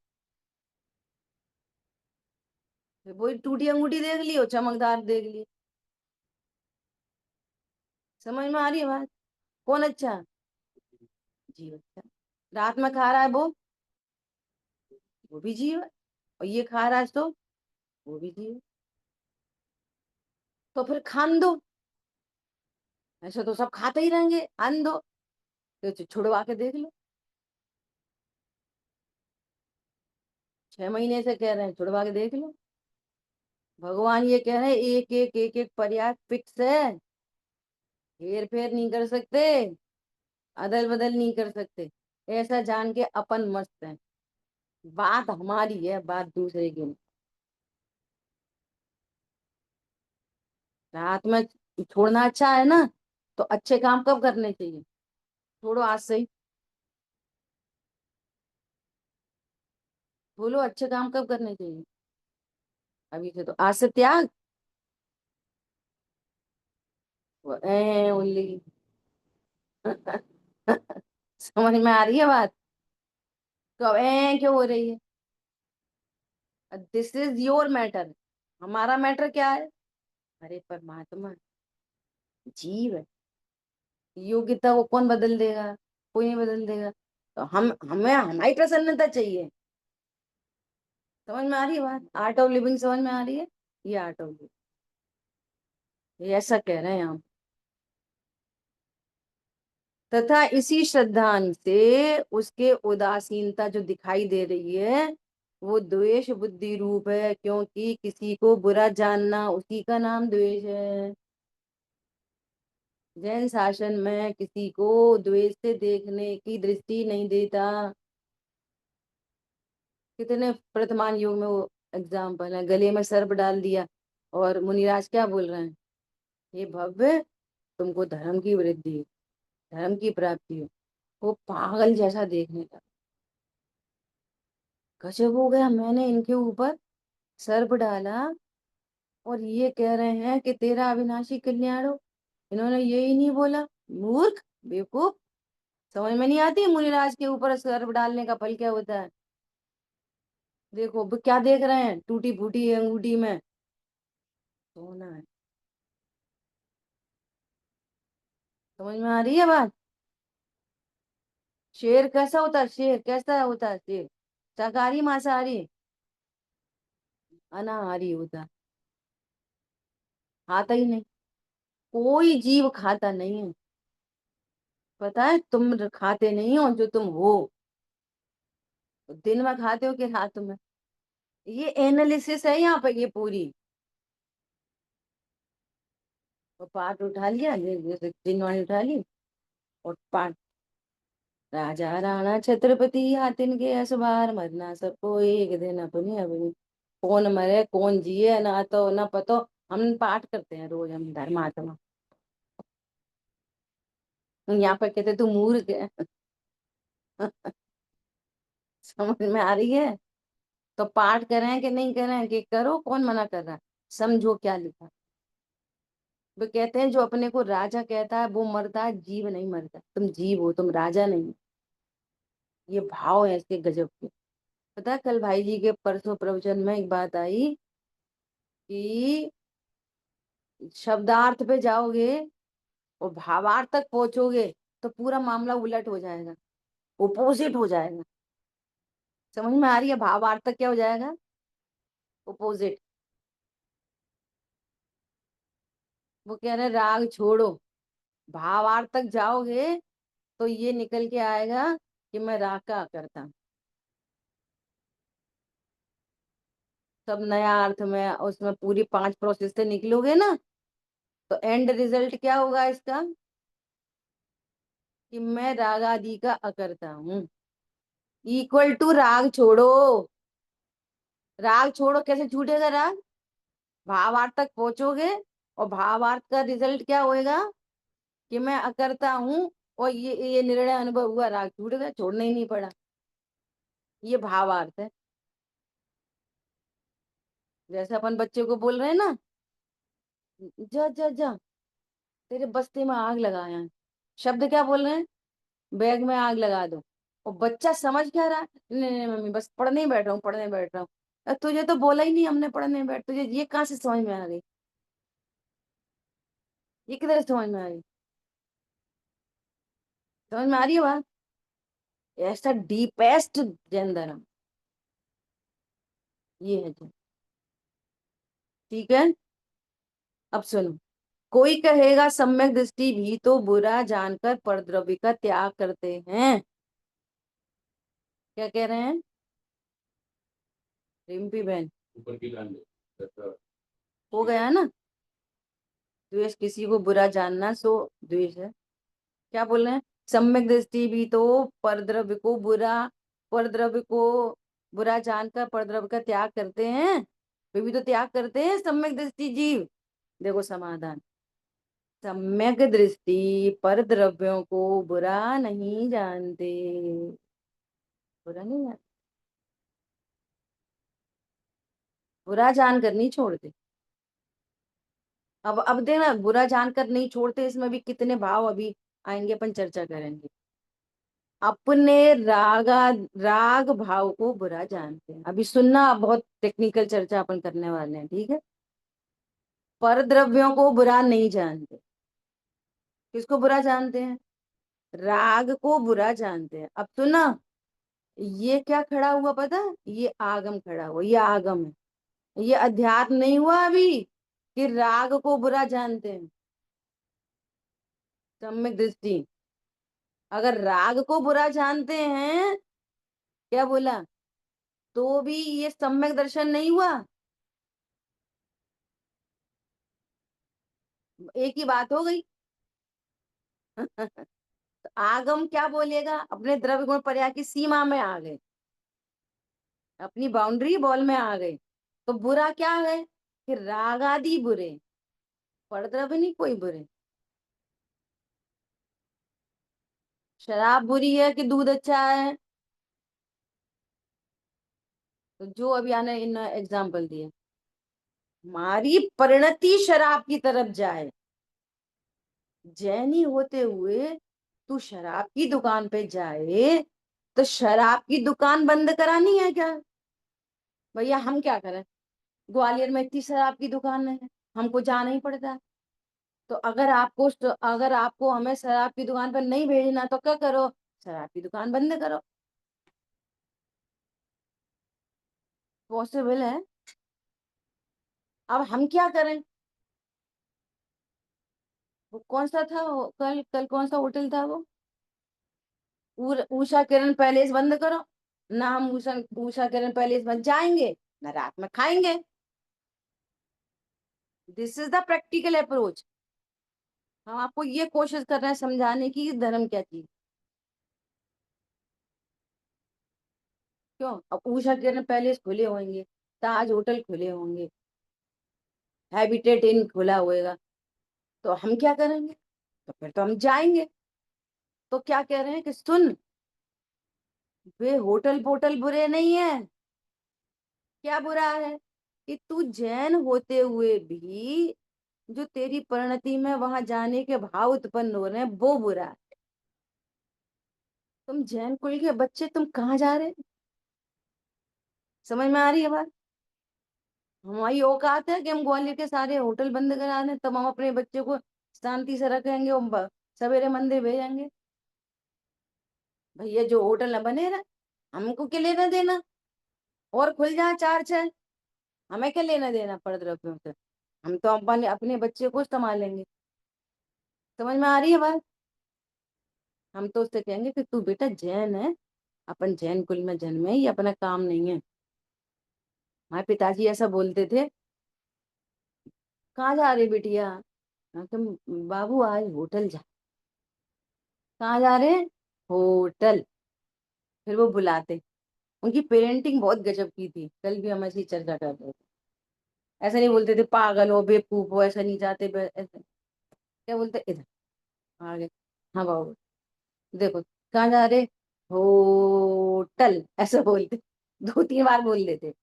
वही टूटी अंगूठी देख लियो, चमकदार देख लियो। समझ में आ रही है बात। कौन अच्छा है? जीव अच्छा। रात में खा रहा है वो भी जीव है, और ये खा रहा है तो वो भी जीव है। तो फिर खान दो, ऐसे तो सब खाते ही रहेंगे, खान दो, तो छुड़वा के देख लो। 6 महीने से कह रहे हैं, छुड़वा के देख लो। भगवान ये कह रहे हैं एक एक एक एक पर्याय फिक्स है, हेर फेर नहीं कर सकते, अदल बदल नहीं कर सकते। ऐसा जान के अपन मस्त हैं। बात हमारी है, बात दूसरे की नहीं। रात में छोड़ना अच्छा है ना, तो अच्छे काम कब करने चाहिए? छोड़ो आज से ही। बोलो अच्छे काम कब करने चाहिए? अभी से, तो आज से त्याग। उल्ली। समझ में आ रही है बात? कब क्यों हो रही है? This is your matter. हमारा मैटर क्या है? अरे परमात्मा जीव है, योग्यता वो कौन बदल देगा? कोई नहीं बदल देगा। तो हम हमें हमारी प्रसन्नता चाहिए। समझ में आ रही है बात? आर्ट ऑफ लिविंग समझ में आ रही है? ये आर्ट ऑफ लिविंग, ये ऐसा कह रहे हैं हम। तथा इसी श्रद्धांश से उसके उदासीनता जो दिखाई दे रही है, वो द्वेष बुद्धि रूप है, क्योंकि किसी को बुरा जानना उसी का नाम द्वेष है। जैन शासन में किसी को द्वेष से देखने की दृष्टि नहीं देता। कितने वर्तमान युग में वो एग्जाम्पल है, गले में सर्प डाल दिया और मुनिराज क्या बोल रहे हैं? ये भव्य, तुमको धर्म की वृद्धि, धर्म की प्राप्ति हो। वो पागल जैसा देखने का। गजब हो गया, मैंने इनके ऊपर सर्प डाला और ये कह रहे हैं कि तेरा अविनाशी कल्याण हो। इन्होंने ये ही नहीं बोला। मूर्ख, बेवकूफ। समझ में नहीं आती मुनिराज के ऊपर सर्प डालने का फल क्या होता है? देखो अब क्या देख रहे हैं, टूटी फूटी अंगूठी में सोना है। समझ में आ रही है बात? शेर कैसा होता है? शेर कैसा होता है? शेर शाकाहारी मांसाहारी? अनाहारी होता है। खाता ही नहीं, कोई जीव खाता नहीं है। पता है, तुम खाते नहीं हो जो तुम हो। दिन में खाते हो कि रात में? ये एनालिसिस है यहाँ पे, ये पूरी। और पाठ उठा लिया, जैसे जिन्होंने उठा ली। और पाठ, राजा राणा छत्रपति हाथिन के असवार, मरना सबको एक दिन अपनी अपनी। कौन मरे कौन जिए ना तो ना पतो। हम पाठ करते हैं रोज, हम धर्मात्मा। यहाँ पर कहते तू मूर्ख है। समझ में आ रही है? तो पाठ करें कि नहीं करें, कि करो, कौन मना कर रहा है? समझो क्या लिखा। वो कहते हैं जो अपने को राजा कहता है वो मरता है, जीव नहीं मरता। तुम जीव हो, तुम राजा नहीं। ये भाव है इसके गजब के। पता है, कल भाई जी के परसों प्रवचन में एक बात आई कि शब्दार्थ पे जाओगे और भावार्थ तक पहुंचोगे तो पूरा मामला उलट हो जाएगा, ओपोजिट हो जाएगा। समझ में आ रही है? भावार्थ तक क्या हो जाएगा? ओपोजिट। वो कह रहे राग छोड़ो, भावार्थ तक जाओगे तो ये निकल के आएगा कि मैं राग का करता हूँ। सब नया अर्थ में उसमें पूरी 5 प्रोसेस से निकलोगे ना, तो एंड रिजल्ट क्या होगा इसका? कि मैं राग आदि का अकर्ता हूँ। इक्वल टू राग छोड़ो। राग छोड़ो, कैसे छूटेगा राग? भावार्थ तक पहुंचोगे और भावार्थ का रिजल्ट क्या होएगा? कि मैं अकर्ता हूँ। और ये निर्णय अनुभव हुआ, राग छूट गया, छोड़ना ही नहीं पड़ा। ये भावार्थ है। जैसे अपन बच्चे को बोल रहे हैं ना, जा जा जा, तेरे बस्ते में आग लगाया है। शब्द क्या बोल रहे हैं? बैग में आग लगा दो। और बच्चा समझ क्या रहा है? नहीं नहीं मम्मी, बस पढ़ने ही बैठ रहा हूँ, पढ़ने बैठ रहा हूँ। तुझे तो बोला ही नहीं हमने पढ़ने बैठ, तुझे ये कहाँ से समझ में आ गई? ये किधर से समझ में आ गई? समझ में आ रही है बात? ऐसा डीपेस्ट जैन धर्म ये है जो। ठीक है, अब सुनो। कोई कहेगा सम्यक दृष्टि भी तो बुरा जानकर परद्रव्य का त्याग करते हैं। क्या कह रहे हैं? रिम्पी बहन, ऊपर की लाइन में। हो गया ना। द्वेष, किसी को बुरा जानना सो द्वेष है। क्या बोल रहे हैं? सम्यक दृष्टि भी तो परद्रव्य को बुरा, परद्रव्य को बुरा जानकर परद्रव्य का त्याग करते हैं। वे भी तो त्याग करते हैं सम्यक दृष्टि जीव। देखो समाधान, सम्यक दृष्टि पर द्रव्यों को बुरा नहीं जानते। बुरा नहीं जानते, बुरा जानकर नहीं छोड़ते। अब देखना, बुरा जानकर नहीं छोड़ते, इसमें भी कितने भाव अभी आएंगे, अपन चर्चा करेंगे। अपने राग भाव को बुरा जानते हैं, अभी सुनना, बहुत टेक्निकल चर्चा अपन करने वाले हैं, ठीक है। पर द्रव्यों को बुरा नहीं जानते। किसको बुरा जानते हैं? राग को बुरा जानते हैं। अब सुना, ये क्या खड़ा हुआ पता है? ये आगम खड़ा हुआ, ये आगम है। ये अध्यात्म नहीं हुआ अभी कि राग को बुरा जानते हैं। सम्यक दृष्टि, अगर राग को बुरा जानते हैं, क्या बोला, तो भी ये सम्यक दर्शन नहीं हुआ। एक ही बात हो गई। तो आगम क्या बोलेगा? अपने द्रव्य गुण पर्याय की सीमा में आ गए, अपनी बाउंड्री बॉल में आ गए। तो बुरा क्या है कि राग आदि बुरे, पर द्रव्य नहीं कोई बुरे। शराब बुरी है कि दूध अच्छा है? तो जो अभी आने इन एग्जाम्पल दिए, हमारी परिणति शराब की तरफ जाए, जैनी होते हुए तू शराब की दुकान पे जाए, तो शराब की दुकान बंद करानी है क्या? भैया हम क्या करें, ग्वालियर में इतनी शराब की दुकान है, हमको जाना ही पड़ता है। तो अगर आपको हमें शराब की दुकान पर नहीं भेजना तो क्या करो, शराब की दुकान बंद करो। पॉसिबल है। अब हम क्या करें? वो कौन सा था कल कल कौन सा होटल था वो? उषा किरण पैलेस बंद करो। ना हम उषा उषा किरण पैलेस में जाएंगे, ना रात में खाएंगे। This is the practical approach. हम आपको ये कोशिश कर रहे हैं समझाने की कि धर्म क्या चीज। क्यों? अब उषा किरण पैलेस खुले होंगे, ताज होटल खुले होंगे, हैबिटेट इन खुला होएगा, तो हम क्या करेंगे? तो फिर तो हम जाएंगे। तो क्या कह रहे हैं कि सुन, वे होटल पोटल बुरे नहीं है। क्या बुरा है कि तू जैन होते हुए भी जो तेरी परिणति में वहां जाने के भाव उत्पन्न हो रहे हैं, वो बुरा है। तुम जैन कुल के बच्चे, तुम कहाँ जा रहे हैं? समझ में आ रही है बात? हमारी औकात है कि हम ग्वालियर के सारे होटल बंद करा दें, तब हम अपने बच्चे को शांति से रखेंगे और सवेरे मंदिर भेजेंगे? भैया जो होटल न बने रहे, हमको क्या लेना देना? और खुल जाए चार छह, हमें क्या लेना देना पड़ द्रव्यों से? हम तो अपने अपने बच्चे को संभालेंगे। समझ में आ रही है बात? हम तो उससे कहेंगे कि तू बेटा जैन है, अपन जैन कुल में जन्मे, ये अपना काम नहीं है। हमारे पिताजी ऐसा बोलते थे, कहाँ जा रहे बिटिया? तुम बाबू आज होटल जा। कहाँ जा रहे हैं? होटल। फिर वो बुलाते। उनकी पेरेंटिंग बहुत गजब की थी, कल भी हम ऐसी चर्चा कर रहे थे। ऐसा नहीं बोलते थे पागल हो बेवकूफ हो, ऐसा नहीं जाते ऐसे। क्या बोलते, इधर आ गए। हाँ बाबू, देखो कहाँ जा रहे? होटल, ऐसा बोलते। दो तीन बार बोल देते।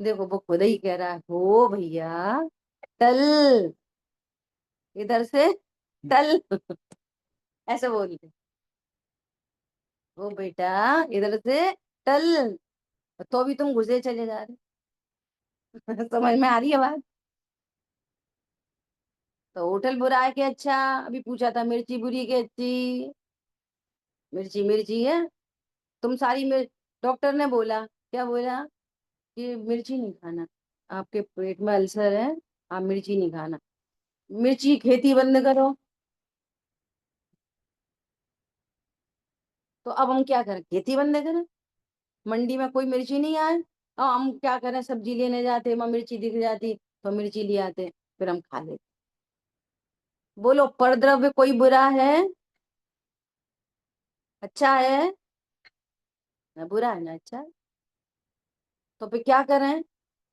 देखो वो खुद ही कह रहा है, हो भैया टल, इधर से टल। ऐसे बोलते, ओ बेटा इधर से टल, तो भी तुम घुसे चले जा रहे। समझ में आ रही है बात? तो होटल बुरा है कि अच्छा? अभी पूछा था मिर्ची बुरी कि अच्छी? मिर्ची मिर्ची है। तुम सारी डॉक्टर ने बोला, क्या बोला? कि मिर्ची नहीं खाना, आपके पेट में अल्सर है, आप मिर्ची नहीं खाना। मिर्ची खेती बंद करो। तो अब हम क्या करें, खेती बंद करें? मंडी में कोई मिर्ची नहीं आए, अब हम क्या करें, सब्जी लेने जाते वहां मिर्ची दिख जाती तो मिर्ची ले आते। फिर हम खा लेते। बोलो, परद्रव्य कोई बुरा है? अच्छा है ना? बुरा है ना? अच्छा है। तो फिर क्या करें?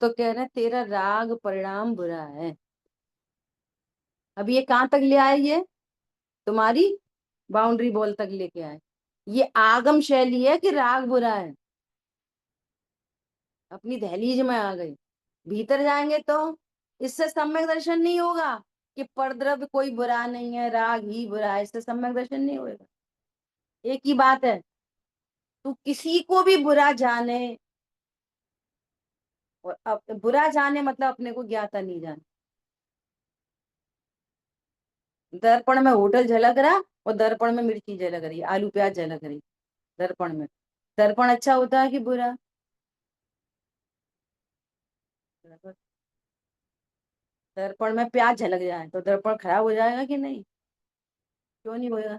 तो कह रहे हैं तेरा राग परिणाम बुरा है। अब ये कहाँ तक ले आए? ये तुम्हारी बाउंड्री बॉल तक लेके आए। ये आगम शैली है कि राग बुरा है? अपनी दहलीज में आ गई। भीतर जाएंगे तो इससे सम्यक दर्शन नहीं होगा कि परद्रव्य कोई बुरा नहीं है, राग ही बुरा है। इससे सम्यक दर्शन नहीं होगा। एक ही बात है, तू किसी को भी बुरा जाने, और बुरा जाने मतलब अपने को ज्ञाता नहीं जाने। दर्पण में होटल झलक रहा और दर्पण में मिर्ची झलक रही, आलू प्याज झलक रही दर्पण में। दर्पण अच्छा होता है कि बुरा? दर्पण में प्याज झलक जाए तो दर्पण खराब हो जाएगा कि नहीं? क्यों नहीं होगा?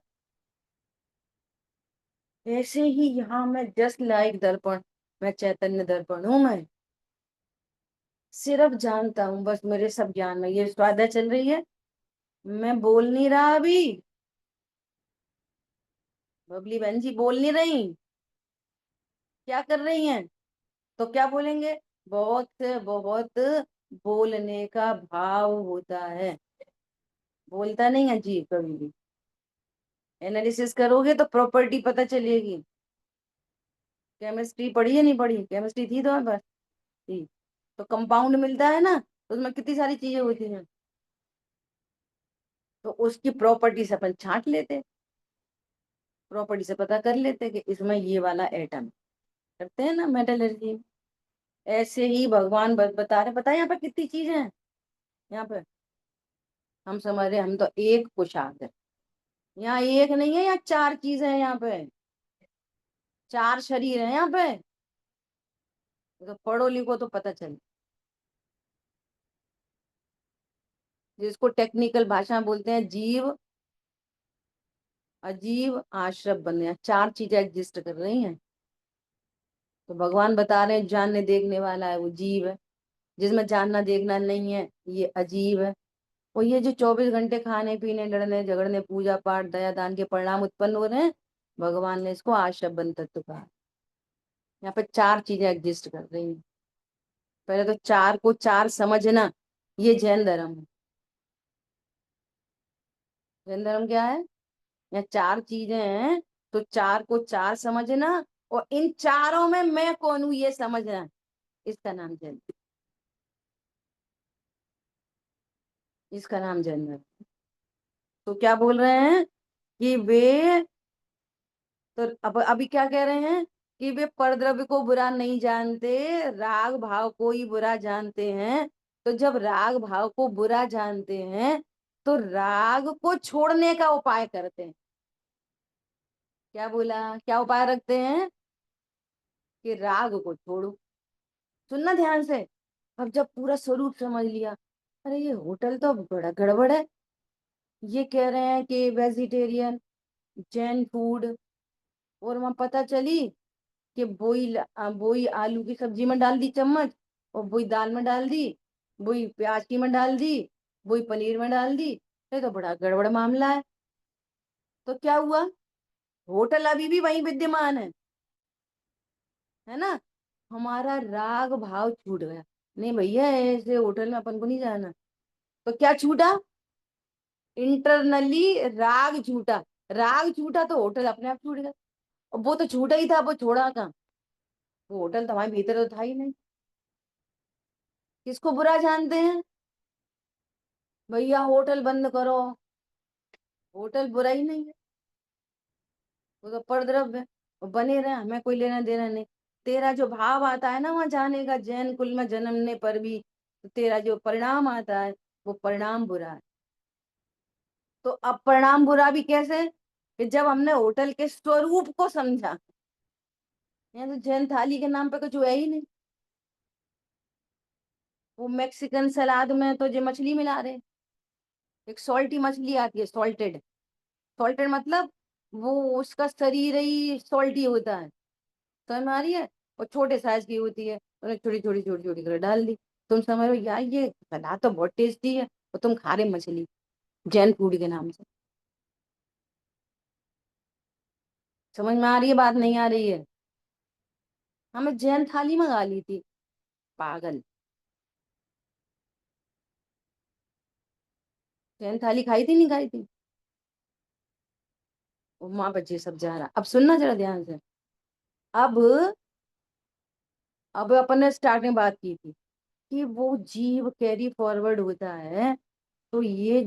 ऐसे ही यहाँ मैं जस्ट लाइक दर्पण, मैं चैतन्य दर्पण हूँ। मैं सिर्फ जानता हूँ, बस मेरे सब ज्ञान में ये स्वाध्याय चल रही है। मैं बोल नहीं रहा अभी। बबली बहन जी बोल नहीं रही। क्या कर रही हैं? तो क्या बोलेंगे? बहुत बहुत बोलने का भाव होता है। बोलता नहीं है जी कभी भी। एनालिसिस करोगे तो प्रॉपर्टी पता चलेगी। केमिस्ट्री पढ़ी है? नहीं पढ़ी? केमिस्ट्री थी तुम्हारे पास? थी। तो कंपाउंड मिलता है ना, तो उसमें कितनी सारी चीजें होती हैं। तो उसकी प्रॉपर्टी से अपन छांट लेते, प्रॉपर्टी से पता कर लेते कि इसमें ये वाला एटम। करते हैं ना मेटलर्जी। ऐसे ही भगवान बता रहे, बताए यहाँ पे कितनी चीजें हैं। यहाँ पे हम समझ रहे हम तो एक पुरुषार्थ है। यहाँ एक नहीं है, यहाँ चार चीजें हैं। यहाँ पे चार शरीर है यहाँ पे। तो पढ़ो लिखो तो पता चले। जिसको टेक्निकल भाषा में बोलते हैं जीव, अजीव, आश्रव बन गया। चार चीजें एग्जिस्ट कर रही हैं। तो भगवान बता रहे हैं जानने देखने वाला है वो जीव है, जिसमें जानना देखना नहीं है ये अजीब है। और ये जो 24 घंटे खाने पीने लड़ने झगड़ने पूजा पाठ दया दान के परिणाम उत्पन्न हो रहे हैं, भगवान ने इसको आशबन तत्व कहा। यहाँ पे चार चीजें एग्जिस्ट कर रही हैं। पहले तो चार को चार समझना, ये जैन धर्म है। जैन धर्म क्या है? यहाँ चार चीजें हैं, तो चार को चार समझना, और इन चारों में मैं कौन हूं ये समझना, इसका नाम जैन। इसका नाम जैन धर्म। तो क्या बोल रहे हैं कि वे, तो अब अभी क्या कह रहे हैं कि वे परद्रव्य को बुरा नहीं जानते, राग भाव को ही बुरा जानते हैं। तो जब राग भाव को बुरा जानते हैं, तो राग को छोड़ने का उपाय करते हैं। क्या बोला? क्या उपाय रखते हैं? कि राग को छोड़ो। सुनना ध्यान से। अब जब पूरा स्वरूप समझ लिया, अरे ये होटल तो बड़ा गड़बड़ है। ये कह रहे हैं कि वेजिटेरियन, जैन फूड, और वहां पता चली कि बोई आलू की सब्जी में डाल दी चम्मच, और बोई दाल में डाल दी, बोई प्याज की में डाल दी, बोई पनीर में डाल दी। ये तो बड़ा गड़बड़ मामला है। तो क्या हुआ? होटल अभी भी वही विद्यमान है ना? हमारा राग भाव छूट गया। नहीं भैया, ऐसे होटल में अपन को नहीं जाना। तो क्या छूटा? इंटरनली राग छूटा। राग छूटा तो होटल अपने आप छूट गया। और वो तो छूटा ही था, वो छोड़ा कहाँ? वो होटल तो हमारे भीतर तो था ही नहीं। किसको बुरा जानते हैं? भैया होटल बंद करो। होटल बुरा ही नहीं है, वो तो परद्रव्य है। वो बने रहे, हमें कोई लेना देना नहीं। तेरा जो भाव आता है ना वहां जाने का, जैन कुल में जन्मने पर भी, तो तेरा जो परिणाम आता है वो परिणाम बुरा है। तो अब परिणाम बुरा भी कैसे? कि जब हमने होटल के स्वरूप को समझा। यहाँ तो जैन थाली के नाम पे कुछ है ही नहीं। वो मैक्सिकन सलाद में तो जो मछली मिला रहे, एक सॉल्टी मछली आती है, सॉल्टेड। सॉल्टेड मतलब वो उसका शरीर ही सॉल्टी होता है। समझ में आ रही है? और छोटे साइज की होती है, उन्हें छोटी छोटी छोटी छोटी कर डाल दी। तुम समझ रहे हो यार ये सलाद तो बहुत टेस्टी है। और तुम खा रहे मछली जैन फूड के नाम से। समझ में आ रही है बात, नहीं आ रही है? हमें जैन थाली मंगा ली थी, पागल। जैन थाली खाई थी, नहीं खाई थी? वो माँ बच्चे सब जा रहा। अब सुनना जरा ध्यान से। अब अपन ने स्टार्ट में बात की थी कि वो जीव कैरी फॉरवर्ड होता है, तो ये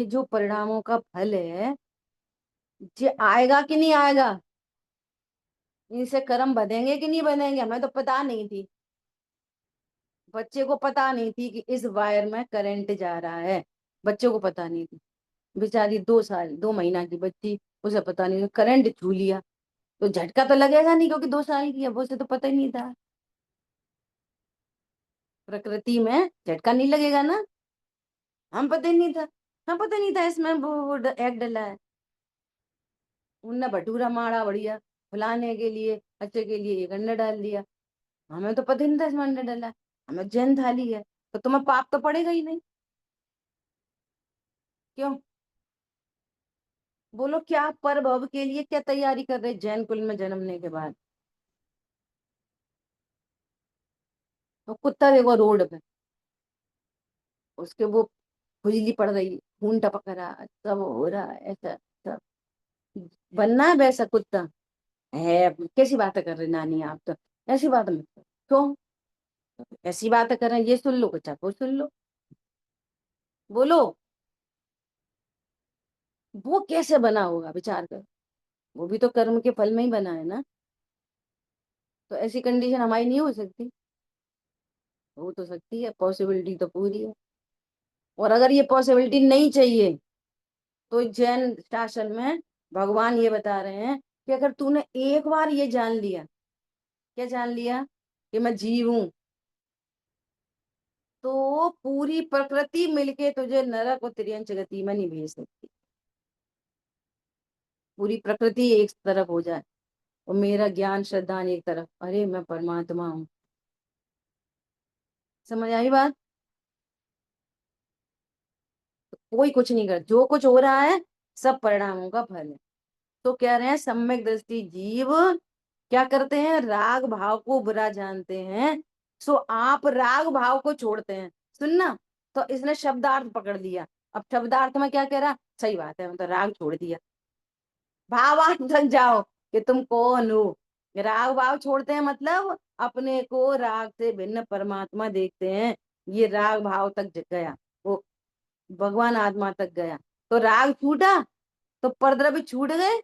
जो परिणामों का फल है, ये आएगा कि नहीं आएगा? इनसे कर्म बंधेंगे कि नहीं बंधेंगे? हमें तो पता नहीं थी, बच्चे को पता नहीं थी कि इस वायर में करंट जा रहा है। बच्चे को पता नहीं थी, बेचारी 2 साल 2 महीना की बच्ची, उसे पता नहीं, करंट छू लिया तो झटका तो लगेगा नहीं, क्योंकि 2 साल की है वो, उसे तो पता ही नहीं था। प्रकृति में झटका नहीं लगेगा ना। हम पता ही नहीं था, हम पता नहीं था इसमें वो एग डला है। उनने भटूरा मारा बढ़िया, फुलाने के लिए, अच्छे के लिए एक अंडा डाल दिया। हमें तो पता ही नहीं था इसमें अंडा डला है। हमें जैन थाली है, तो तुम्हें पाप तो पड़ेगा ही नहीं। क्यों? बोलो, क्या पर भव के लिए क्या तैयारी कर रहे जैन कुल में जन्मने के बाद? तो कुत्ता देखो रोड पे, उसके वो खुजली पड़ रही, खून टपक रहा, सब हो रहा है ऐसा। सब बनना है वैसा कुत्ता है? कैसी बातें कर रहे नानी आप तो, ऐसी बात मत करो। क्यों ऐसी बातें कर रहे हैं? ये सुन लो, बच्चा को सुन लो, बोलो। वो कैसे बना होगा विचार कर, वो भी तो कर्म के फल में ही बना है ना। तो ऐसी कंडीशन हमारी नहीं हो सकती? हो तो सकती है, पॉसिबिलिटी तो पूरी है। और अगर ये पॉसिबिलिटी नहीं चाहिए, तो जैन शासन में भगवान ये बता रहे हैं कि अगर तूने एक बार ये जान लिया, क्या जान लिया, कि मैं जीव हूं, तो पूरी प्रकृति मिलके तुझे नरक और तिर्यंच गति में नहीं भेज सकती। पूरी प्रकृति एक तरफ हो जाए और मेरा ज्ञान श्रद्धान एक तरफ, अरे मैं परमात्मा हूँ। समझ आई बात? कोई कुछ नहीं कर, जो कुछ हो रहा है सब परिणामों का फल है। तो कह रहे हैं सम्यक दृष्टि जीव क्या करते हैं, राग भाव को बुरा जानते हैं, सो आप राग भाव को छोड़ते हैं। सुनना, तो इसने शब्दार्थ पकड़ लिया। अब शब्दार्थ में क्या कह रहा, सही बात है, मतलब राग छोड़ दिया। भावार्थ तक जाओ कि तुम कौन हो। राग भाव छोड़ते हैं मतलब अपने को राग से भिन्न परमात्मा देखते हैं। ये राग भाव तक गया, वो भगवान आत्मा तक गया, तो राग छूटा, तो परद्रव्य छूट गए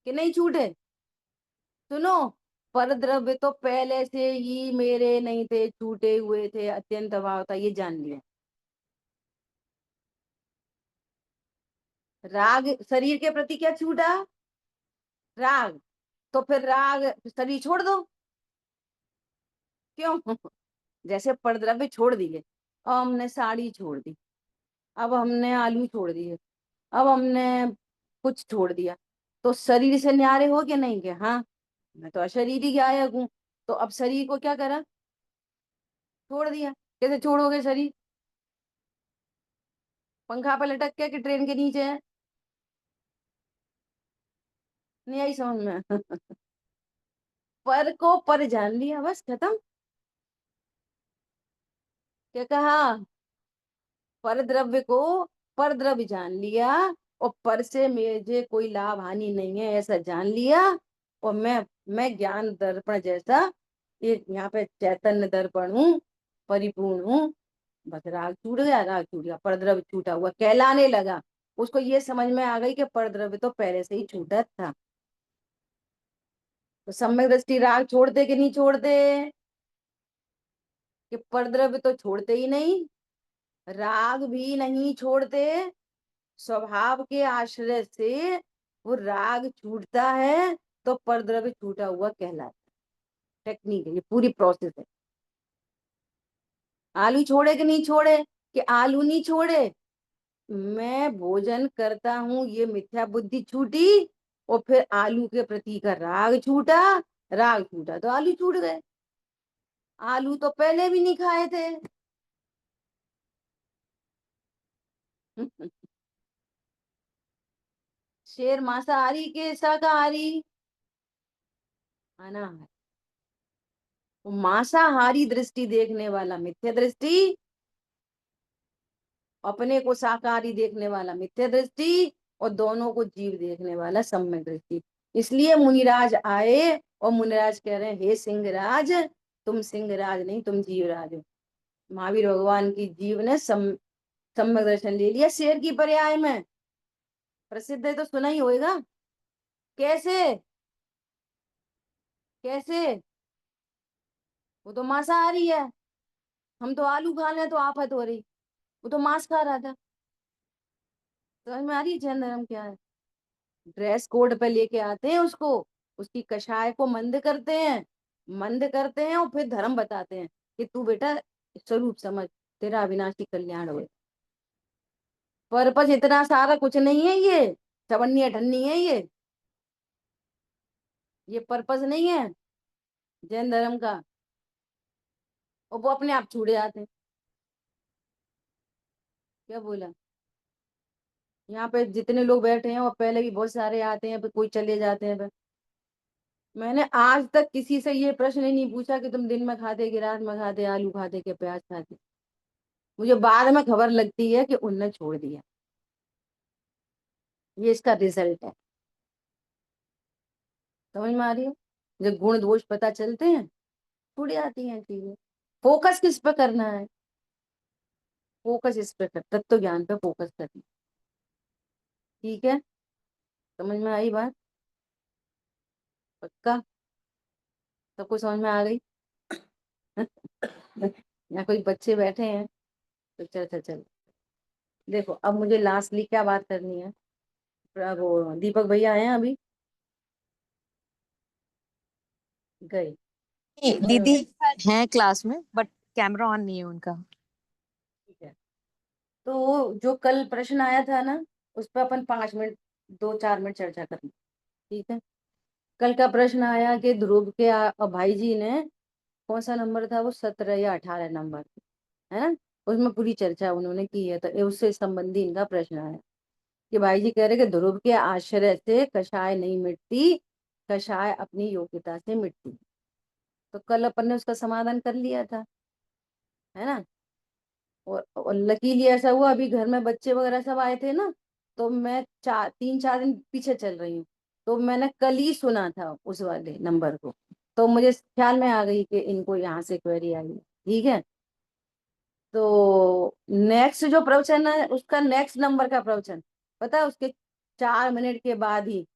कि नहीं छूटे? सुनो, परद्रव्य तो पहले से ही मेरे नहीं थे, छूटे हुए थे, अत्यंत अभाव था, ये जान लिया। राग शरीर के प्रति क्या छूटा, राग। तो फिर राग शरीर छोड़ दो। क्यों? जैसे परद्रव्य छोड़ दिए, अब हमने साड़ी छोड़ दी, अब हमने आलू छोड़ दिए, अब हमने कुछ छोड़ दिया, तो शरीर से न्यारे हो क्या नहीं? क्या हाँ, मैं तो अशरीरी गायक हूँ। तो अब शरीर को क्या करा, छोड़ दिया। कैसे छोड़ोगे शरीर? पंखा पे लटक के कि ट्रेन के नीचे है? नहीं आई समझ में? पर को पर जान लिया, बस खत्म। क्या कहा, पर द्रव्य को पर द्रव्य जान लिया, और पर से मुझे कोई लाभ हानि नहीं है ऐसा जान लिया। और मैं ज्ञान दर्पण जैसा एक यहाँ पे चैतन्य दर्पण हूँ, परिपूर्ण हूँ। बस राग छूट गया, राग छूट गया, परद्रव्य छूटा हुआ कहलाने लगा। उसको ये समझ में आ गई कि परद्रव्य तो पहले से ही छूटा था। तो सम्यक दृष्टि राग छोड़ते कि नहीं छोड़ते? कि परद्रव्य तो छोड़ते ही नहीं, राग भी नहीं छोड़ते। स्वभाव के आश्रय से वो राग छूटता है, तो परद्रव्य छूटा हुआ कहलाता है। टेक्निक है, ये पूरी प्रोसेस है। आलू छोड़े कि नहीं छोड़े? कि आलू नहीं छोड़े, मैं भोजन करता हूं ये मिथ्या बुद्धि छूटी, और फिर आलू के प्रति का राग छूटा। राग छूटा तो आलू छूट गए। आलू तो पहले भी नहीं खाए थे, शेर मांसाहारी के शाकाहारी? अनाहारी। मांसाहारी दृष्टि देखने वाला मिथ्या दृष्टि, अपने को शाकाहारी देखने वाला मिथ्या दृष्टि, और दोनों को जीव देखने वाला सम्यक दृष्टि। इसलिए मुनिराज आए और मुनिराज कह रहे हैं, हे सिंहराज, तुम सिंहराज नहीं, तुम जीवराज हो। महावीर भगवान की जीव ने सम्यक दर्शन ले लिया शेर की पर्याय में। प्रसिद्ध है तो सुना ही होगा। कैसे? कैसे? वो तो मांसाहारी है, हम तो आलू खा रहे हैं तो आफत हो रही। वो तो मांस खा रहा था। समझ में आ रही है जैन धर्म क्या है? ड्रेस कोड पे लेके आते हैं उसको, उसकी कषाय को मंद करते हैं, मंद करते हैं और फिर धर्म बताते हैं कि तू बेटा स्वरूप समझ, तेरा अविनाशी कल्याण हो। पर्पज इतना सारा कुछ नहीं है ये, चवन्नी अठन्नी है ये पर्पज नहीं है जैन धर्म का। और वो अपने आप छूट जाते हैं। क्या बोला? यहाँ पे जितने लोग बैठे हैं और पहले भी बहुत सारे आते हैं, फिर कोई चले जाते हैं। मैंने आज तक किसी से ये प्रश्न ही नहीं पूछा कि तुम दिन में खाते कि रात में खाते, आलू खाते कि प्याज खाते। मुझे बाद में खबर लगती है कि उनने छोड़ दिया। ये इसका रिजल्ट है। समझ में आ रही है? जब गुण दोष पता चलते हैं, छूट जाती हैं चीजें। फोकस किस पे करना है? फोकस इस पे कर, तत्व ज्ञान पे फोकस करना। ठीक है? समझ में आई बात? पक्का? सबको समझ में आ गई? यहाँ कोई बच्चे बैठे हैं तो चल चल चल। देखो अब मुझे लास्टली क्या बात करनी है। वो दीपक भैया आए हैं अभी? गए? दीदी हैं क्लास में, बट कैमरा ऑन नहीं है उनका। ठीक है। तो जो कल प्रश्न आया था ना, उस पर अपन 5 मिनट, 2-4 मिनट चर्चा करनी। ठीक है? कल का प्रश्न आया कि ध्रुव के भाई जी ने, कौन सा नंबर था वो, 17 या 18 नंबर, है ना? उसमें पूरी चर्चा उन्होंने की है, तो उससे संबंधी इनका प्रश्न आया कि भाई जी कह रहे कि ध्रुव के आश्रय से कषाय नहीं मिटती, कषाय अपनी योग्यता से मिटती। तो कल अपन ने उसका समाधान कर लिया था, है ना? और लकीली ऐसा हुआ, अभी घर में बच्चे वगैरह सब आए थे ना, तो मैं 3-4 दिन पीछे चल रही हूँ, तो मैंने कल ही सुना था उस वाले नंबर को। तो मुझे ख्याल में आ गई कि इनको यहाँ से क्वेरी आई है। ठीक है? तो नेक्स्ट जो प्रवचन है, उसका नेक्स्ट नंबर का प्रवचन पता है, उसके 4 मिनट के बाद ही,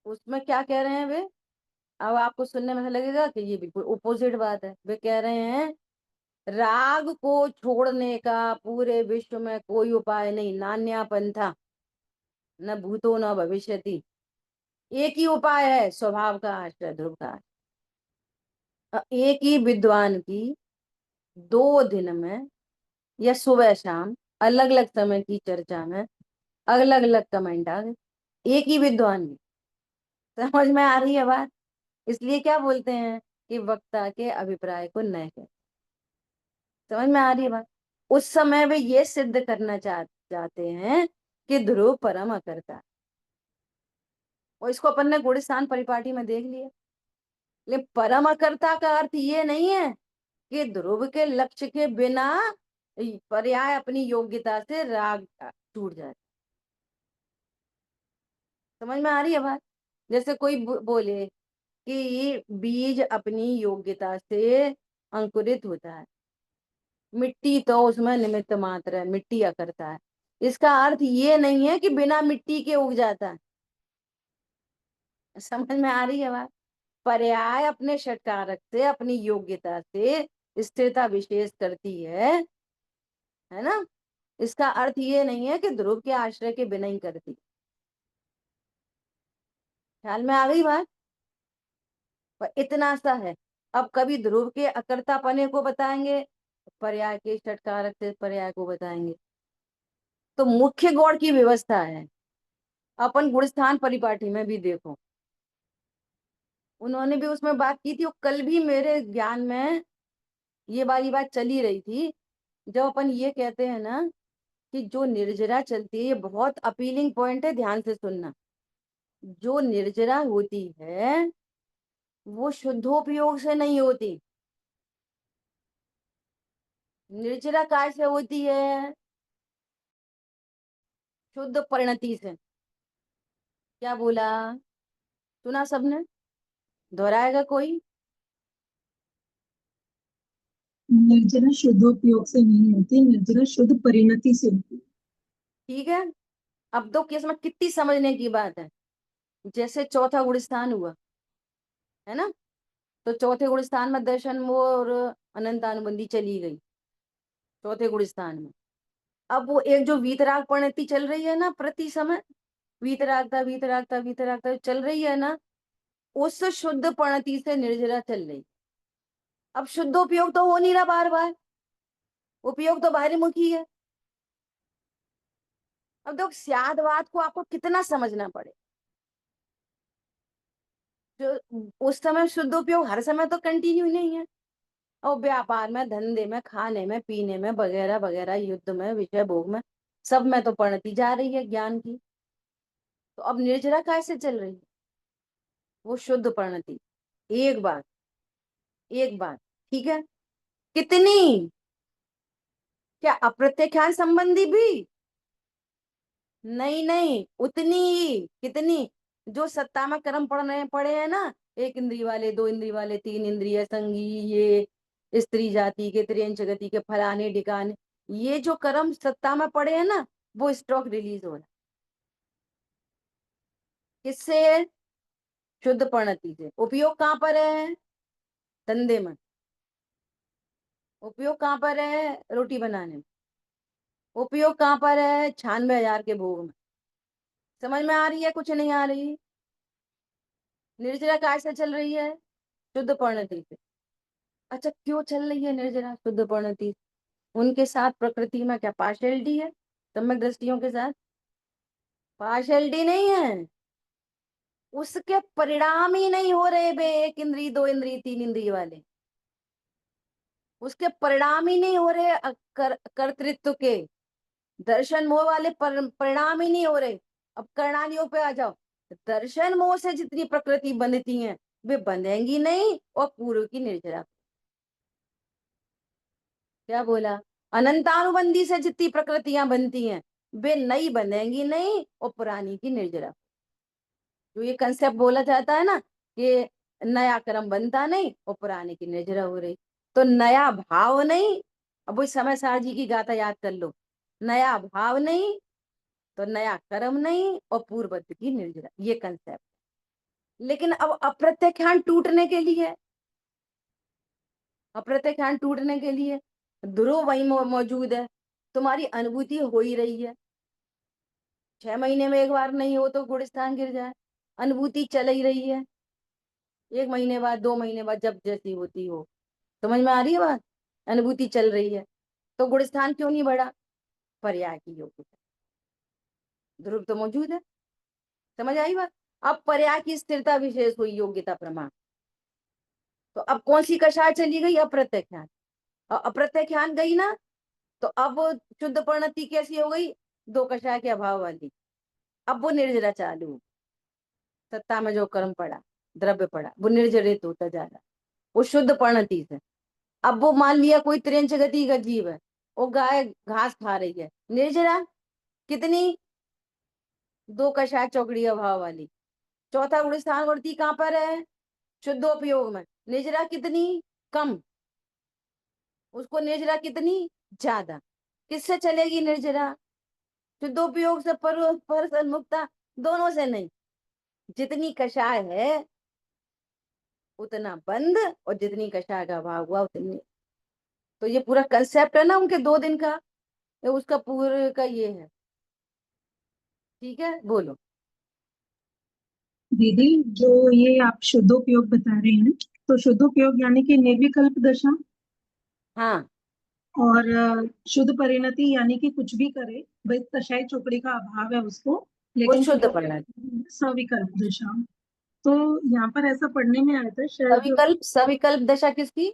उसमें क्या कह रहे हैं वे? अब आपको सुनने में ऐसा लगेगा कि ये बिल्कुल ओपोजिट बात है। वे कह रहे हैं, राग को छोड़ने का पूरे विश्व में कोई उपाय नहीं, नान्या पंथा, न भूतो न भविष्यति। एक ही उपाय है, स्वभाव का आश्रय, ध्रुव का एक ही विद्वान की 2 दिन में या सुबह शाम अलग अलग समय की चर्चा में अलग अलग कमेंट आ गए, एक ही विद्वान की। समझ में आ रही है बात? इसलिए क्या बोलते हैं कि वक्ता के अभिप्राय को न कह। समझ में आ रही है बात? उस समय वे ये सिद्ध करना चाहते हैं कि ध्रुव परम अकर्ता है। और इसको अपन ने गुणस्थान परिपाटी में देख लिया। लेकिन परम अकर्ता का अर्थ ये नहीं है कि ध्रुव के लक्ष्य के बिना पर्याय अपनी योग्यता से राग टूट जाए। समझ में आ रही है बात? जैसे कोई बोले कि बीज अपनी योग्यता से अंकुरित होता है, मिट्टी तो उसमें निमित्त मात्र है, मिट्टी अकर्ता है। इसका अर्थ ये नहीं है कि बिना मिट्टी के उग जाता है। समझ में आ रही है बात? पर्याय अपने षटकारक से, अपनी योग्यता से स्थिरता विशेष करती है ना? इसका अर्थ ये नहीं है कि ध्रुव के आश्रय के बिना ही करती। ख्याल में आ गई बात? पर इतना सा है। अब कभी ध्रुव के अकर्ता पने को बताएंगे, पर्याय के षटकारक से पर्याय को बताएंगे। तो मुख्य गौड़ की व्यवस्था है। अपन गुणस्थान परिपाटी में भी देखो, उन्होंने भी उसमें बात की थी, और कल भी मेरे ज्ञान में ये वाली बात चली रही थी। जब अपन ये कहते हैं ना कि जो निर्जरा चलती है, ये बहुत अपीलिंग पॉइंट है, ध्यान से सुनना। जो निर्जरा होती है वो शुद्धोपयोग से नहीं होती। निर्जरा काय से होती है? शुद्ध परिणति से। क्या बोला? सुना सबने? दोहराएगा कोई? निर्जरा शुद्धोपयोग से नहीं होती, निर्जरा शुद्ध परिणति से होती। ठीक है। अब दो केस में कितनी समझने की बात है। जैसे चौथा गुणस्थान हुआ है ना, तो चौथे गुणस्थान में दर्शन मोह और अनंतानुबंधी चली गई चौथे गुणस्थान में। अब वो एक जो वीतराग परिणति चल रही है ना, प्रति समय वीतरागता वीतरागता वीतरागता चल रही है ना, उस शुद्ध परिणति से निर्जरा चल रही। अब शुद्ध उपयोग तो हो नहीं रहा, बार बार उपयोग तो बाहरीमुखी है। अब देखो स्यादवाद को आपको कितना समझना पड़े। जो उस समय शुद्ध उपयोग हर समय तो कंटिन्यू नहीं है, और व्यापार में, धंधे में, खाने में, पीने में, वगैरह वगैरह, युद्ध में, विषय भोग में, सब में तो परिणति जा रही है ज्ञान की। तो अब निर्जरा कैसे चल रही है? वो शुद्ध परिणति। एक बात, एक बात, ठीक है। कितनी? क्या अप्रत्यक्षान संबंधी भी? नहीं नहीं, उतनी ही। कितनी? जो सत्ता में कर्म पड़ने पड़े हैं ना, एक इंद्रिय वाले, दो इंद्रिय वाले, तीन इंद्रिय संगी, ये स्त्री जाति के, त्रियंच गति के, फलाने ढिकाने, ये जो कर्म सत्ता में पड़े हैं ना, वो स्टॉक रिलीज हो रहा। किससे? शुद्ध परिणति से। उपयोग कहाँ पर है? धंधे में। उपयोग कहाँ पर है? रोटी बनाने में। उपयोग कहाँ पर है? 96,000 के भोग में। समझ में आ रही है? कुछ नहीं आ रही? निर्जरा कैसे चल रही है? शुद्ध परिणति से। अच्छा, क्यों चल रही है निर्जरा शुद्ध परिणति? उनके साथ प्रकृति में क्या पार्शियलिटी है? सम्यक दृष्टियों के साथ पार्शियलिटी नहीं है। उसके परिणाम ही नहीं हो रहे बे, एक इंद्री, दो इंद्री, तीन इंद्री वाले। उसके परिणाम ही नहीं हो रहे कर्तृत्व के। दर्शन मोह वाले परिणाम ही नहीं हो रहे। अब कर्णानियों पे आ जाओ। दर्शन मोह से जितनी प्रकृति बंधती है, वे बंधेंगी नहीं, और पूर्व की निर्जरा। क्या बोला? अनंतानुबंधी से जितनी प्रकृतियां बनती हैं, वे नई बनेंगी नहीं, और पुरानी की निर्जरा। जो ये कंसेप्ट बोला जाता है ना कि नया कर्म बनता नहीं और पुराने की निर्जरा हो रही, तो नया भाव नहीं। अब वही समय सार जी की गाथा याद कर लो। नया भाव नहीं तो नया कर्म नहीं, और पूर्ववत की निर्जरा, ये कंसेप्ट। लेकिन अब अप्रत्यक्षान टूटने के लिए, अप्रत्यक्षान टूटने के लिए ध्रुव वही मौजूद है। तुम्हारी अनुभूति हो ही रही है। 6 महीने में एक बार नहीं हो तो गुणस्थान गिर जाए, अनुभूति चल ही रही है। 1 महीने बाद, 2 महीने बाद, जब जैसी होती हो। समझ में आ रही है बात? अनुभूति चल रही है, तो गुणस्थान क्यों नहीं बढ़ा? पर्याय की योग्यता, ध्रुव तो मौजूद है। समझ आई बात? अब पर्याय की स्थिरता विशेष हुई योग्यता प्रमाण। तो अब कौन सी कषाय चली गई? अप्रत्यक्षान। और अप्रत्यक्षान गई ना, तो अब शुद्ध परिणति कैसी हो गई? 2 कषाय के अभाव वाली। अब वो निर्जरा चालू हो। सत्ता में जो कर्म पड़ा, द्रव्य पड़ा, वो निर्जरित होता जा रहा, वो शुद्ध परिणति से। अब वो मान लिया कोई त्रियंच गति का जीव है, वो गाय घास खा रही है, निर्जरा कितनी? 2 कषाय चौकड़ी अभाव वाली। चौथा गुणस्थान वृत्ति कहाँ पर है? शुद्धोपयोग में। निर्जरा कितनी? कम। उसको निर्जरा कितनी? ज्यादा। किससे चलेगी निर्जरा? शुद्धोपयोग से, पर सन्मुक्ता, दोनों से नहीं। जितनी कषाय है उतना बंद, और जितनी कषाय का अभाव हुआ उतनी। तो ये पूरा कंसेप्ट है ना उनके 2 दिन का, तो उसका पूरे का ये है। ठीक है, बोलो। दीदी, जो ये आप शुद्धोपयोग बता रहे हैं, तो शुद्धोपयोग यानी कि निर्विकल्प दशा, हाँ, और शुद्ध परिणति यानी कि कुछ भी करे, बस कषाय चोपड़ी का अभाव है उसको, वो लेकिन शुद्ध परिणति। सविकल्प दशा। तो यहाँ पर ऐसा पढ़ने में आया था शायद, सविकल्प, सविकल्प दशा किसकी?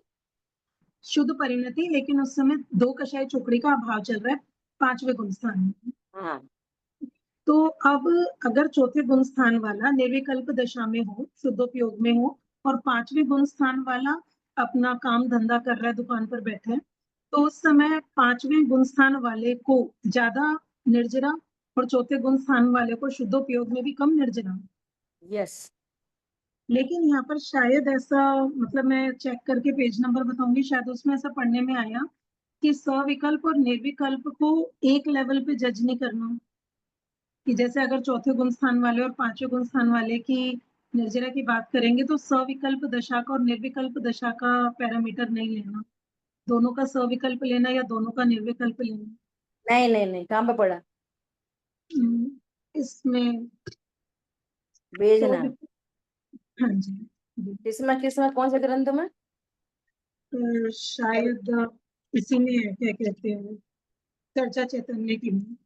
शुद्ध परिणति, लेकिन उस समय 2 कषाय चोपड़ी का अभाव चल रहा है, 5वें गुण स्थान में। हाँ, तो अब अगर चौथे गुण स्थान वाला निर्विकल्प दशा में हो, शुद्धोपयोग में हो, और 5वें गुण स्थान वाला अपना काम धंधा कर रहा है, दुकान पर बैठा है, तो उस समय 5वें गुण स्थान वाले को ज्यादा निर्जरा और चौथे गुण स्थान वाले को शुद्धोपयोग में भी कम निर्जरा। यस, लेकिन यहाँ पर शायद ऐसा, मतलब मैं चेक करके पेज नंबर बताऊंगी, शायद उसमें ऐसा पढ़ने में आया कि सविकल्प और निर्विकल्प को एक लेवल पे जज नहीं करना, कि जैसे अगर चौथे गुण स्थान वाले और 5वें गुण स्थान वाले की निर्जरा की बात करेंगे तो सविकल्प दशा का और निर्विकल्प दशा का पैरामीटर नहीं लेना, दोनों का सविकल्प लेना या दोनों का निर्विकल्प लेना। नहीं नहीं नहीं, कहाँ पे पढ़ा? इसमें भेजना। सविकल्प, हाँ जी, किसमें किसमें, कौन से ग्रंथ में? शायद इसी में है, क्या कहते हैं, चर्चा चैतन्य की में।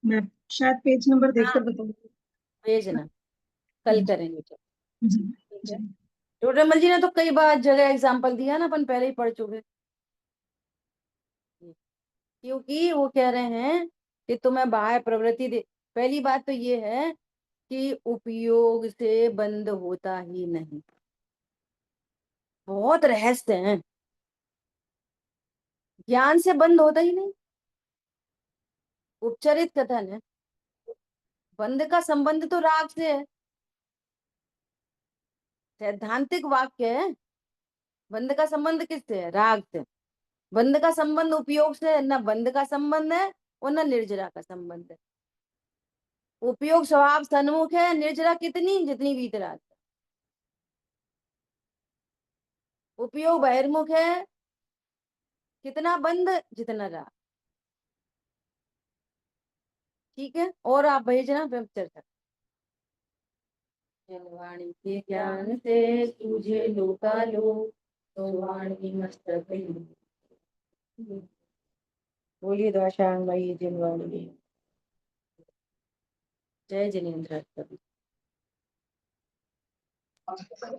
मैं शायद पेज नंबर देखकर हाँ, बताऊंगी। भेजना, हाँ कल जी करेंगे तो। जी ठीक है। जी। टोटल जी ने तो कई बार जगह एग्जाम्पल दिया ना, अपन पहले ही पढ़ चुके। क्योंकि वो कह रहे हैं कि तुम्हें बाह्य प्रवृत्ति दे। पहली बात तो ये है कि उपयोग से बंद होता ही नहीं। बहुत रहस्य है, ज्ञान से बंद होता ही नहीं। उपचरित कथन है, बंध का संबंध तो राग से है, सैद्धांतिक वाक्य है। बंध का संबंध किससे है? राग से। बंध का संबंध उपयोग से है, न बंध का संबंध है और न निर्जरा का संबंध है। उपयोग स्वभाव सन्मुख है, निर्जरा कितनी जितनी वीतराग। उपयोग बहिर्मुख है, कितना बंध जितना राग। ठीक है, और आप भेजना फिर चर्चा। वाणी के ज्ञान से तुझे लोकालो, तो वाणी मस्तक ही। बोलिए दोषांग भाई जिनवाणी। जय जिनेन्द्र कवि।